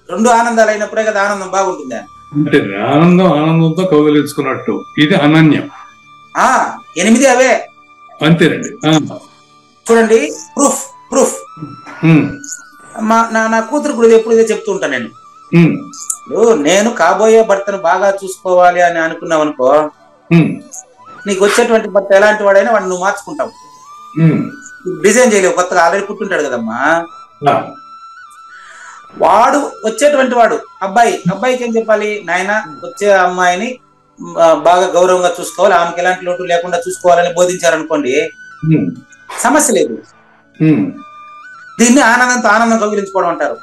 రెండు ఆనందాలు అయినప్పుడే కదా ఆనందం బాగుంటుంది. అంటే ఆనందంతో కౌగిలించుకున్నట్టు, ఇది అనన్యం. 8 అవే అంతేనండి. చూడండి, ప్రూఫ్. నా కూతురు కూడా ఎప్పుడు ఇదే చెప్తూ ఉంటాను నేను. నేను కాబోయే భర్తను బాగా చూసుకోవాలి అని అనుకున్నావు అనుకో, నీకు వచ్చేటువంటి భర్త ఎలాంటి వాడైనా వాడిని నువ్వు మార్చుకుంటావు. డిజైన్ చేయలేవు, కొత్తగా ఆల్రెడీ పుట్టుంటాడు కదమ్మా. వాడు వచ్చేటువంటి వాడు అబ్బాయికి ఏం చెప్పాలి? నాయన వచ్చే అమ్మాయిని బాగా గౌరవంగా చూసుకోవాలి, ఆమెకి ఎలాంటి లోటు లేకుండా చూసుకోవాలని బోధించారనుకోండి, సమస్య లేదు. దీన్ని ఆనందం కౌగిలించుకోవడం అంటారు.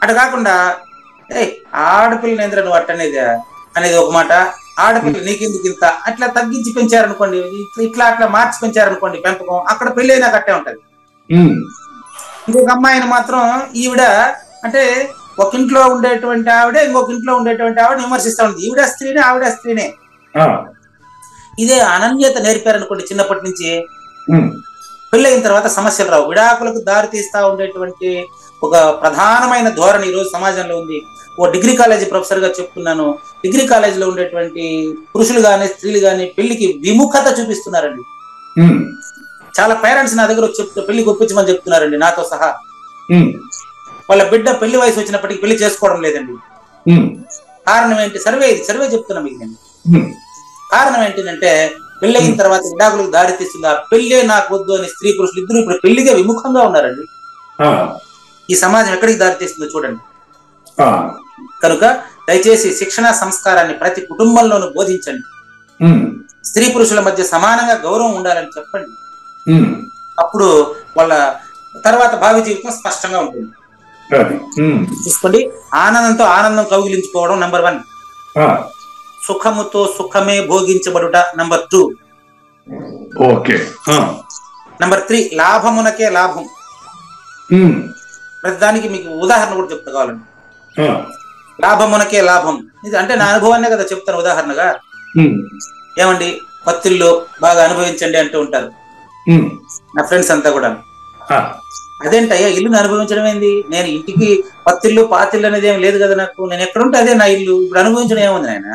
అటు కాకుండా ఆడపిల్ల నేంద్ర నువ్వు అట్టనేది అనేది ఒక మాట, ఆడపిల్ల నీకెందుకు ఇంత అట్లా తగ్గించి పెంచారనుకోండి, అట్లా మార్చి పెంచారనుకోండి పెంపకం, అక్కడ పెళ్లి అయినా కట్టే ఉంటది. ఇంకొక అమ్మాయిని మాత్రం ఈవిడ అంటే ఒక ఇంట్లో ఉండేటువంటి ఆవిడ ఇంకొక ఇంట్లో ఉండేటువంటి ఆవిడ విమర్శిస్తా ఉంది, ఈవిడ స్త్రీనే ఆవిడ స్త్రీనే. ఇదే అనన్యత నేర్పారనుకోండి చిన్నప్పటి నుంచి, పెళ్ళయిన తర్వాత సమస్యలు రావు. విడాకులకు దారి తీస్తా ఉండేటువంటి ఒక ప్రధానమైన ధోరణి ఈ రోజు సమాజంలో ఉంది. ఓ డిగ్రీ కాలేజీ ప్రొఫెసర్ గా చెప్తున్నాను, డిగ్రీ కాలేజీలో ఉండేటువంటి పురుషులు గాని స్త్రీలు గాని పెళ్లికి విముఖత చూపిస్తున్నారండి. చాలా పేరెంట్స్ నా దగ్గర చెప్తూ పెళ్లికి ఒప్పించమని చెప్తున్నారండి, నాతో సహా. వాళ్ళ బిడ్డ పెళ్లి వయసు వచ్చినప్పటికీ పెళ్లి చేసుకోవడం లేదండి. కారణం ఏంటి? సర్వే చెప్తున్నా మీకు నేను. కారణం ఏంటంటే పెళ్ళయిన తర్వాత విడాకులకు దారి తీస్తుంది. ఆ పెళ్ళే నాకు వద్దు అని స్త్రీ పురుషులు ఇద్దరు ఇప్పుడు పెళ్లిగా విముఖంగా ఉన్నారండి. ఈ సమాజం ఎక్కడికి దారి తీస్తుందో చూడండి. కనుక దయచేసి శిక్షణ సంస్కారాన్ని ప్రతి కుటుంబంలోనూ బోధించండి. స్త్రీ పురుషుల మధ్య సమానంగా గౌరవం ఉండాలని చెప్పండి. అప్పుడు వాళ్ళ తర్వాత భావి జీవితం స్పష్టంగా ఉంటుంది. చూసుకోండి, ఆనందంతో ఆనందం కౌగిలించుకోవడం నంబర్ 1. సుఖముతో సుఖమే భోగించబడుట నంబర్ 2. నంబర్ 3 లాభమునకే లాభం. ప్రతిదానికి మీకు ఉదాహరణ కూడా చెప్తా కావాలండి. లాభమునకే లాభం ఇది అంటే నా అనుభవాన్నే కదా చెప్తాను ఉదాహరణగా. ఏమండి పత్తిళ్ళు బాగా అనుభవించండి అంటూ ఉంటారు నా ఫ్రెండ్స్ అంతా కూడా. అదేంటయ్యా ఇల్లుని అనుభవించడం ఏంది? నేను ఇంటికి పత్తిళ్ళు పాతిళ్ళు అనేది ఏం లేదు కదా నాకు. నేను ఎక్కడుంటే అదే నా ఇల్లు. ఇప్పుడు అనుభవించడం ఏముంది నాయన?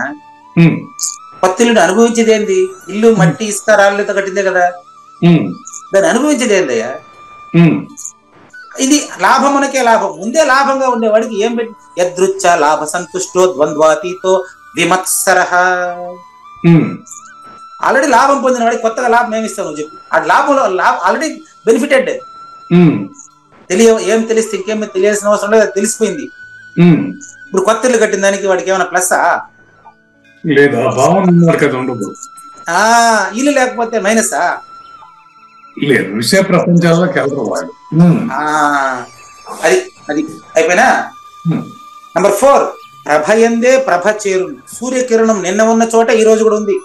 పత్తిళ్ళుని అనుభవించేది ఏంది? ఇల్లు మట్టి ఇసుక రాళ్ళతో కట్టిందే కదా, దాన్ని అనుభవించేది ఏందయ్యా? ఇది లాభమునకే లాభం. ముందే లాభంగా ఉండేవాడికి ఏం పెట్టి యదృచ్ఛ లాభ సంతుష్టో ద్వంద్వాతీతో విమత్సరః. ఆల్రెడీ లాభం పొందిన వాడికి కొత్తగా లాభం ఏమిస్తావు నువ్వు చెప్పు? ఆ లాభంలో ఆల్రెడీ బెనిఫిటెడ్. ఏం తెలిస్తే ఇంకేం తెలియాల్సిన అవసరం లేదు, అది తెలిసిపోయింది. ఇప్పుడు కొత్త ఇల్లు కట్టిన దానికి వాడికి ఏమైనా ప్లస్సా? ఇల్లు లేకపోతే మైనసా? లేదు, విషయ ప్రపంచాల్లోకి వెళ్ళరు వాళ్ళు. అది అది అయిపోయినా. నంబర్ 4 ప్రభయందే ప్రభ చేరును. సూర్యకిరణం నిన్న ఉన్న చోట ఈ రోజు కూడా ఉంది.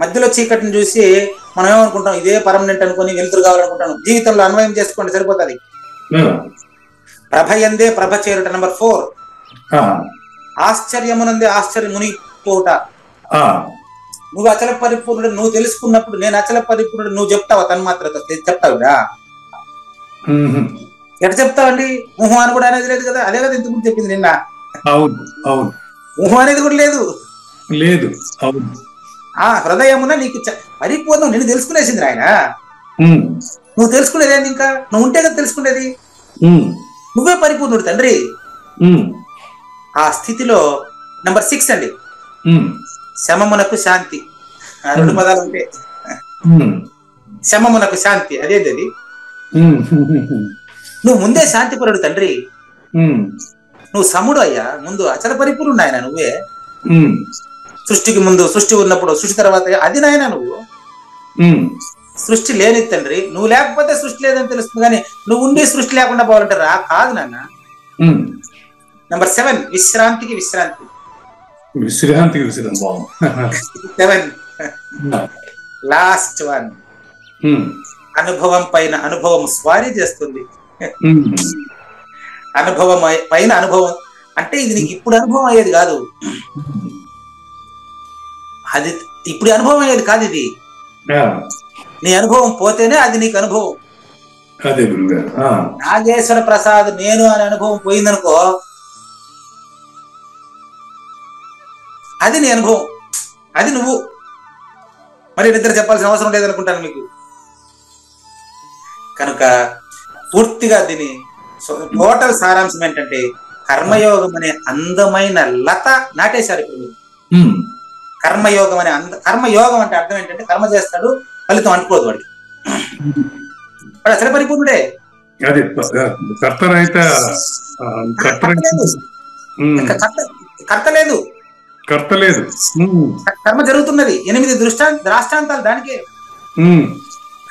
మధ్యలో చీకటిని చూసి మనం ఏమనుకుంటాం, ఇదే పర్మనెంట్ అనుకుని వెలుతురు కావాలనుకుంటాం. జీవితంలో అన్వయం చేసుకోండి, సరిపోతుంది. ప్రభయందే ప్రభ చేరుట నంబర్ 4. ఆశ్చర్యమునందే ఆశ్చర్యం మునిగిపోవుట. నువ్వు అచల పరిపూర్ణుడు నువ్వు తెలుసుకున్నప్పుడు నేను అచల పరిపూర్ణుడు నువ్వు చెప్తావా? తన్మాత్రతో చెప్తావురా? ఎట్లా చెప్తావండి? ఊహం అని కూడా అనేది లేదు కదా. అదే కదా ఇంతకుముందు చెప్పింది నిన్న. ఊహం అనేది కూడా లేదు. ఆ హృదయమున నీకు పరిపూర్ణం నిన్ను తెలుసుకునేసింది ఆయన. నువ్వు తెలుసుకునేది ఏంది? ఇంకా నువ్వు ఉంటే కదా తెలుసుకునేది. నువ్వే పరిపూర్ణుడు తండ్రి. ఆ స్థితిలో నంబర్ 6 అండి, శమమునకు శాంతి. 2 పదాలు ఉంటే శమమునకు శాంతి. అదేది అది? నువ్వు ముందే శాంతిపరుడు తండ్రి. నువ్వు సముడు అయ్యా. ముందు అచల పరిపూర్ణుడు ఆయన నువ్వే. సృష్టికి ముందు సృష్టి ఉన్నప్పుడు సృష్టి తర్వాత అది నాయన నువ్వు. సృష్టి లేని తండ్రి. నువ్వు లేకపోతే సృష్టి లేదని తెలుస్తుంది, కానీ నువ్వు ఉండి సృష్టి లేకుండా పోవాలంటే కాదు నాన్న. నంబర్ 7 విశ్రాంతికి విశ్రాంతి. 7 లాస్ట్ 1 అనుభవం పైన అనుభవం స్వారీ చేస్తుంది. అనుభవం పైన అనుభవం అంటే ఇది నీకు ఇప్పుడు అనుభవం అయ్యేది కాదు. అది ఇప్పుడు అనుభవం అయ్యేది కాదు. ఇది నీ అనుభవం పోతేనే అది నీకు అనుభవం. నాగేశ్వర ప్రసాద్ నేను అనే అనుభవం పోయిందనుకో, అది నీ అనుభవం, అది నువ్వు. మరి నిద్ర చెప్పాల్సిన అవసరం లేదనుకుంటాను మీకు. కనుక పూర్తిగా దీని టోటల్ సారాంశం ఏంటంటే కర్మయోగం అనే అందమైన లత నాటేశారు ఇప్పుడు మీరు. కర్మయోగం అనే కర్మయోగం అంటే అర్థం ఏంటంటే కర్మ చేస్తాడు, ఫలితం అంటుకోదు వాడికి. వాడు అసలు పరిపూర్ణుడే. కర్త లేదు. కర్మ జరుగుతున్నది. 8 దృష్టాంతాలు దానికే.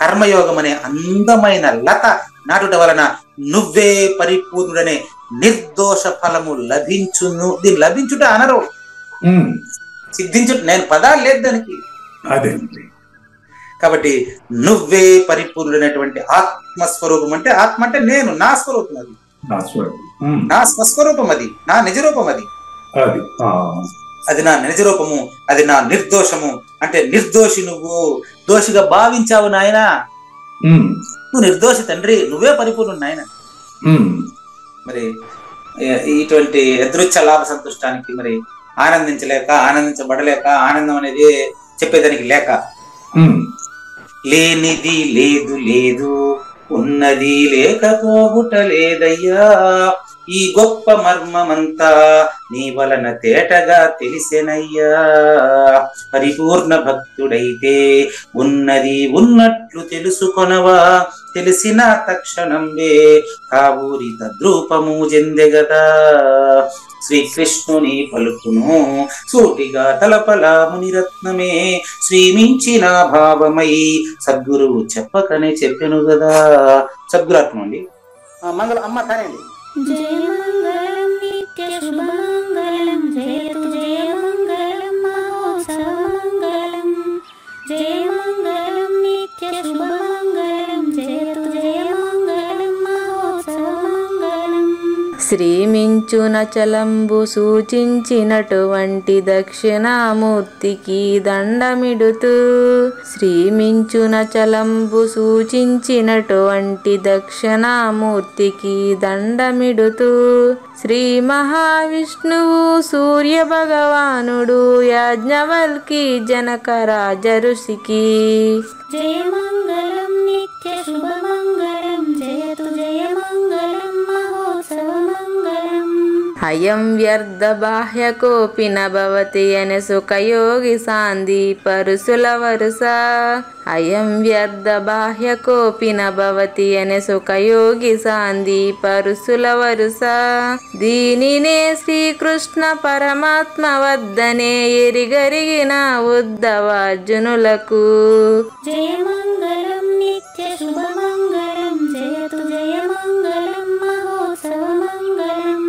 కర్మయోగం అనే అందమైన లత నాటుట వలన నువ్వే పరిపూర్ణుడనే నిర్దోష ఫలము లభించును. దీన్ని లభించుట అనరు, సిద్ధించుట. నేను పదాలు లేదు దానికి. కాబట్టి నువ్వే పరిపూర్ణుడైనటువంటి ఆత్మస్వరూపం అంటే ఆత్మ అంటే నేను, నా స్వరూపం అది, నా స్వస్వరూపం అది, నా నిజరూపం అది. అది నా నిజరూపము, అది నా నిర్దోషము. అంటే నిర్దోషి నువ్వు. దోషిగా భావించావు నాయన. నువ్వు నిర్దోష తండ్రి, నువ్వే పరిపూర్ణుడు నాయన. మరి ఇటువంటి యదృచ్ఛ లాభ సంతుష్టానికి మరి ఆనందించలేక, ఆనందించబడలేక, ఆనందం అనేది చెప్పేదానికి లేక, లేనిది లేదు లేదు, ఉన్నది లేకపోగుట లేదయ్యా, ఈ గొప్ప మర్మమంతా నీ వలన తేటగా తెలిసెనయ్యా. పరిపూర్ణ భక్తుడైతే ఉన్నది ఉన్నట్లు తెలుసుకొనవా, తెలిసిన తక్షణంబే కావూరి తద్రూపము చెందెగదా. శ్రీకృష్ణుని పలుకును సూటిగా తలపల మునిరత్నమే, శ్రీమించిన భావమై సద్గురువు చెప్పకనే చెప్పెను గదా. సద్గురాత్మ అండి. మంగళం అమ్మ కానండి. జయ మంగళం నిత్య శుభమంగళం, జయతు జయ మంగళం మహోత్సవ మంగళం. జయ మంగళం నిత్య శుభమంగళం, జయతు జయ మంగళం మహోత్సవ మంగళం. శ్రీమించున చలంబు సూచించినటువంటి దక్షిణామూర్తికి దండమిడుతూ, శ్రీమించున చలంబు సూచించినటువంటి దక్షిణామూర్తికి దండమిడుతూ, శ్రీ మహావిష్ణువు సూర్య భగవానుడు యాజ్ఞవల్కి జనక రాజ ఋషికి. జయ మంగళం నిత్య శుభమంగళం, జయతు జయ మంగళం మహోత్సవ మంగళం. అయం వ్యర్థ బాహ్య కోపి నభవతి అనే సుఖయోగి సాంది పరుసుల వరుస. అయం వ్యర్థ బాహ్య కోపి నభవతి అనే సుఖయోగి సాంది పరుసుల వరుస. దీనినే శ్రీకృష్ణ పరమాత్మ వద్దనే ఎరిగరిగిన ఉద్ధవార్జునులకు. జయ మంగళం నిత్య శుభమంగళం, జయతు జయ మంగళం మహోత్సవ మంగళం.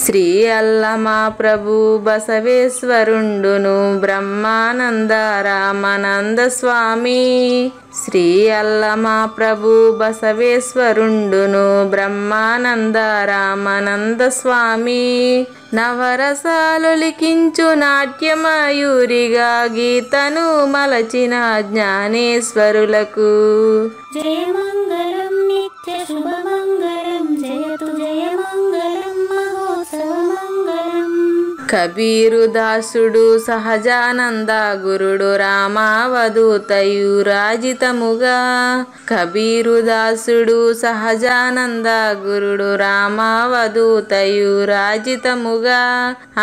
శ్రీ అల్లమా ప్రభు బసవేశ్వరుండును బ్రహ్మానంద రామానంద స్వామి. శ్రీ అల్లమా ప్రభు బసవేశ్వరుండును బ్రహ్మానంద రామానంద స్వామి. నవరసాలు లిఖించు నాట్యమయూరిగా గీతను మలచిన జ్ఞానేశ్వరులకు. జయ మంగళం నిత్య శుభమంగళం, జయతు జయ మంగళం మహోత్సవ మంగళం. కబీరు దాసుడు సహజానంద గురుడు రామావధూతయు రాజితముగా. కబీరు దాసుడు సహజానంద గురుడు రామావధూతయు రాజితముగా.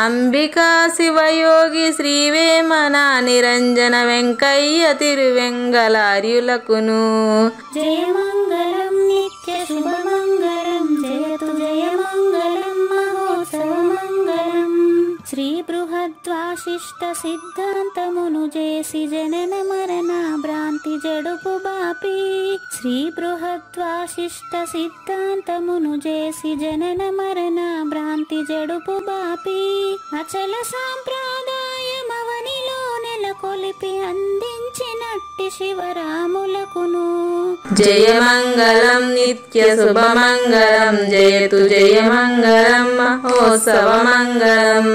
అంబికా శివయోగి శ్రీవేమన నిరంజన వెంకయ్య తిరువెంగళార్యులకును. జయ మంగళం నిత్య శుభమంగళం, జయతు జయ మంగళం మహోత్సవ మంగళం. శ్రీ బృహద్వాశిష్ట సిద్ధాంతమును చేసి జనన మరణ భ్రాంతి జడుపు బాపి. శ్రీ బృహద్వాశిష్ట సిద్ధాంతమును చేసి జనన మరణ భ్రాంతి జడుపు బాపి. అచల సాంప్రదాయమవనిలో నెలకొలిపి అందించినట్టి శివరాములకును. జయ మంగళం నిత్య శుభమంగళం, జయతు జయ మంగళం మహోత్సవ మంగళం.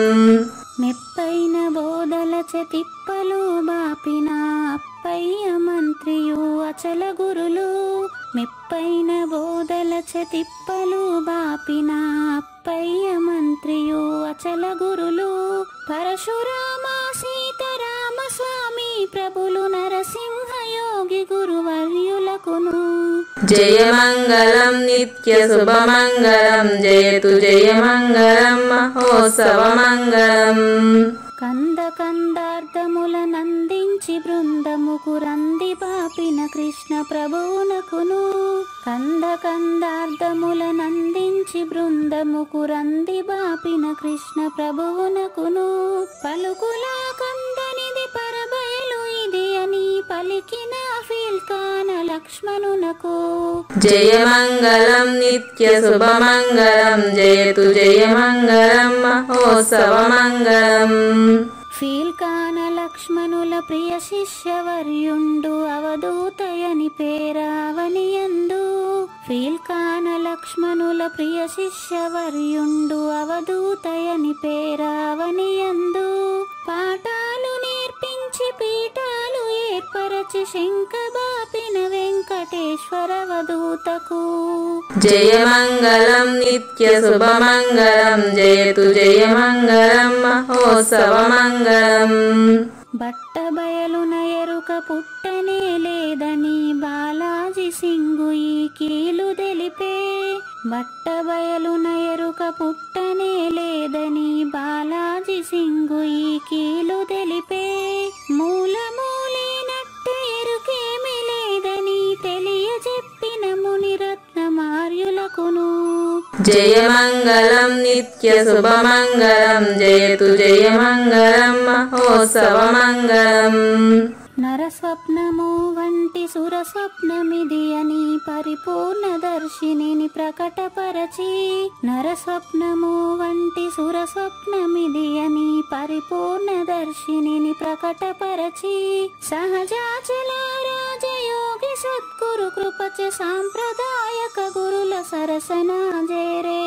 మెప్పైన బోధల తిప్పలు బాపిన అప్పయ్య మంత్రియు అచల గురులు. మెప్పైన బోధల తిప్పలు బాపిన అప్పయ్య మంత్రియు అచల గురులు. పరశురామ సీతారామ స్వామి ప్రభులు నరసింహ యోగి గురువర్యులకును. జయ మంగళం నిత్య శుభమంగళం, జయతు జయ మంగళం మహోత్సవ మంగళం. కంద కందార్థముల నందించి బృందముకు రంది పాపిన కృష్ణ ప్రభువునకును. కంద కందార్థముల నందించి బృందముకు రంది బాపిన కృష్ణ ప్రభువునకును. పలుకులా కందనిది పరబయలు ఇది అని పలికిన ఫీల్కాన లక్ష్మణునకు. జయ మంగళం నిత్య శుభమంగళం, జయతు జయ మంగళం మహోత్సవ మంగళం. ఫీల్కాన లక్ష్మణుల ప్రియ శిష్యవర్యుండు అవధూతయని పేరావనియందు. ఫీల్కాన లక్ష్మణుల ప్రియ శిష్యవర్యుండు అవధూతయని పేరావనియందు. పాఠాలు నేర్పించి పీఠాలు ఏర్పరచి శంఖబా చాపిన వెంకటేశ్వరవదూతకు. జయమంగళం నిత్య శుభమంగళం జయతు జయమంగళం మహోత్సవమంగళం. బట్ట బయలున ఎరుక పుట్టనే లేదని బాలాజీ సింగు ఈ కీలు తెలిపే. బట్ట బయలున ఎరుక పుట్టనే లేదని బాలాజీ సింగు ఈ కీలు తెలిపే. మూలమూలేనట్టు ఎరుకేమి లేదని తెలియజెప్పిన మునిరత్నమార్యులకును. జయమంగళం నిత్య శుభమంగళం జయతు జయమంగళం మహోత్సవమంగళం. నరస్వప్నము వంటి సురస్వప్నమిది అని పరిపూర్ణదర్శినిని ప్రకటపరచి. నరస్వప్నము వంటి సురస్వప్నమిది అని పరిపూర్ణదర్శినిని ప్రకటపరచి. సహజాచల రాజయోగి సద్గురు కృపచ సాంప్రదాయక గురుల సరసన జేరే.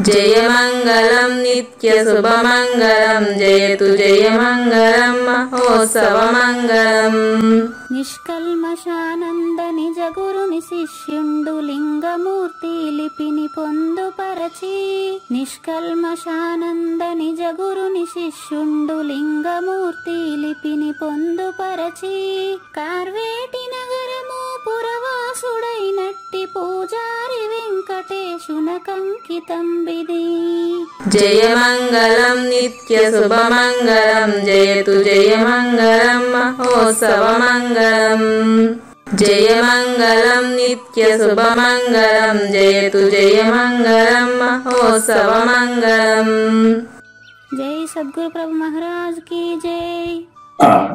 జయమంగళం నిత్య శుభమంగళం జయతు జయమంగళం మహోత్సవమంగళం. నిష్కల్మషానంద నిజ గురుని శిష్యుండు లింగమూర్తి లిపిని పొందుపరచి. నిష్కల్మషానంద నిజ గురుని శిష్యుండు లింగమూర్తి లిపిని పొందుపరచి. కార్వేటి నగరము పురవాసుడైనట్టి పూజారి వెంకటేశునకంకితం విధి. జయమంగళం నిత్య శుభమంగళం జయతు జయమంగళం మహోత్సవమంగళం. జయమంగళం నిత్య శుభమంగళం జయతు జయమంగళం మహోత్సవమంగళం. జై సద్గురు ప్రభు మహారాజ్ కి జై.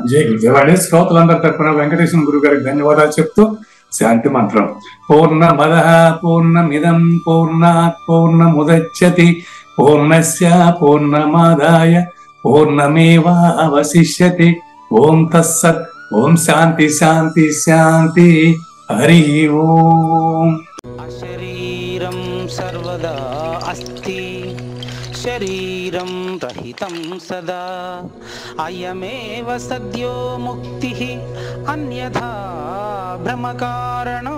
జై గురుదేవాడి. శ్రోతలందరి తరపున వెంకటేశ్వర గురువు గారికి ధన్యవాదాలు చెప్తూ శాంతి మంత్రం. పూర్ణమదః పూర్ణమిదం పూర్ణాత్ పూర్ణముదచ్యతి పూర్ణస్య పూర్ణమాదాయ పూర్ణమేవావశిష్యతి. ఓం తత్సత్. ఓం శాంతి శాంతి శాంతి. హరి ఓం. అశరీరం సర్వదా అస్తి శరీరం రహితం సదా. అయమేవ సద్యో ముక్తిః అన్యథా భ్రమకారణో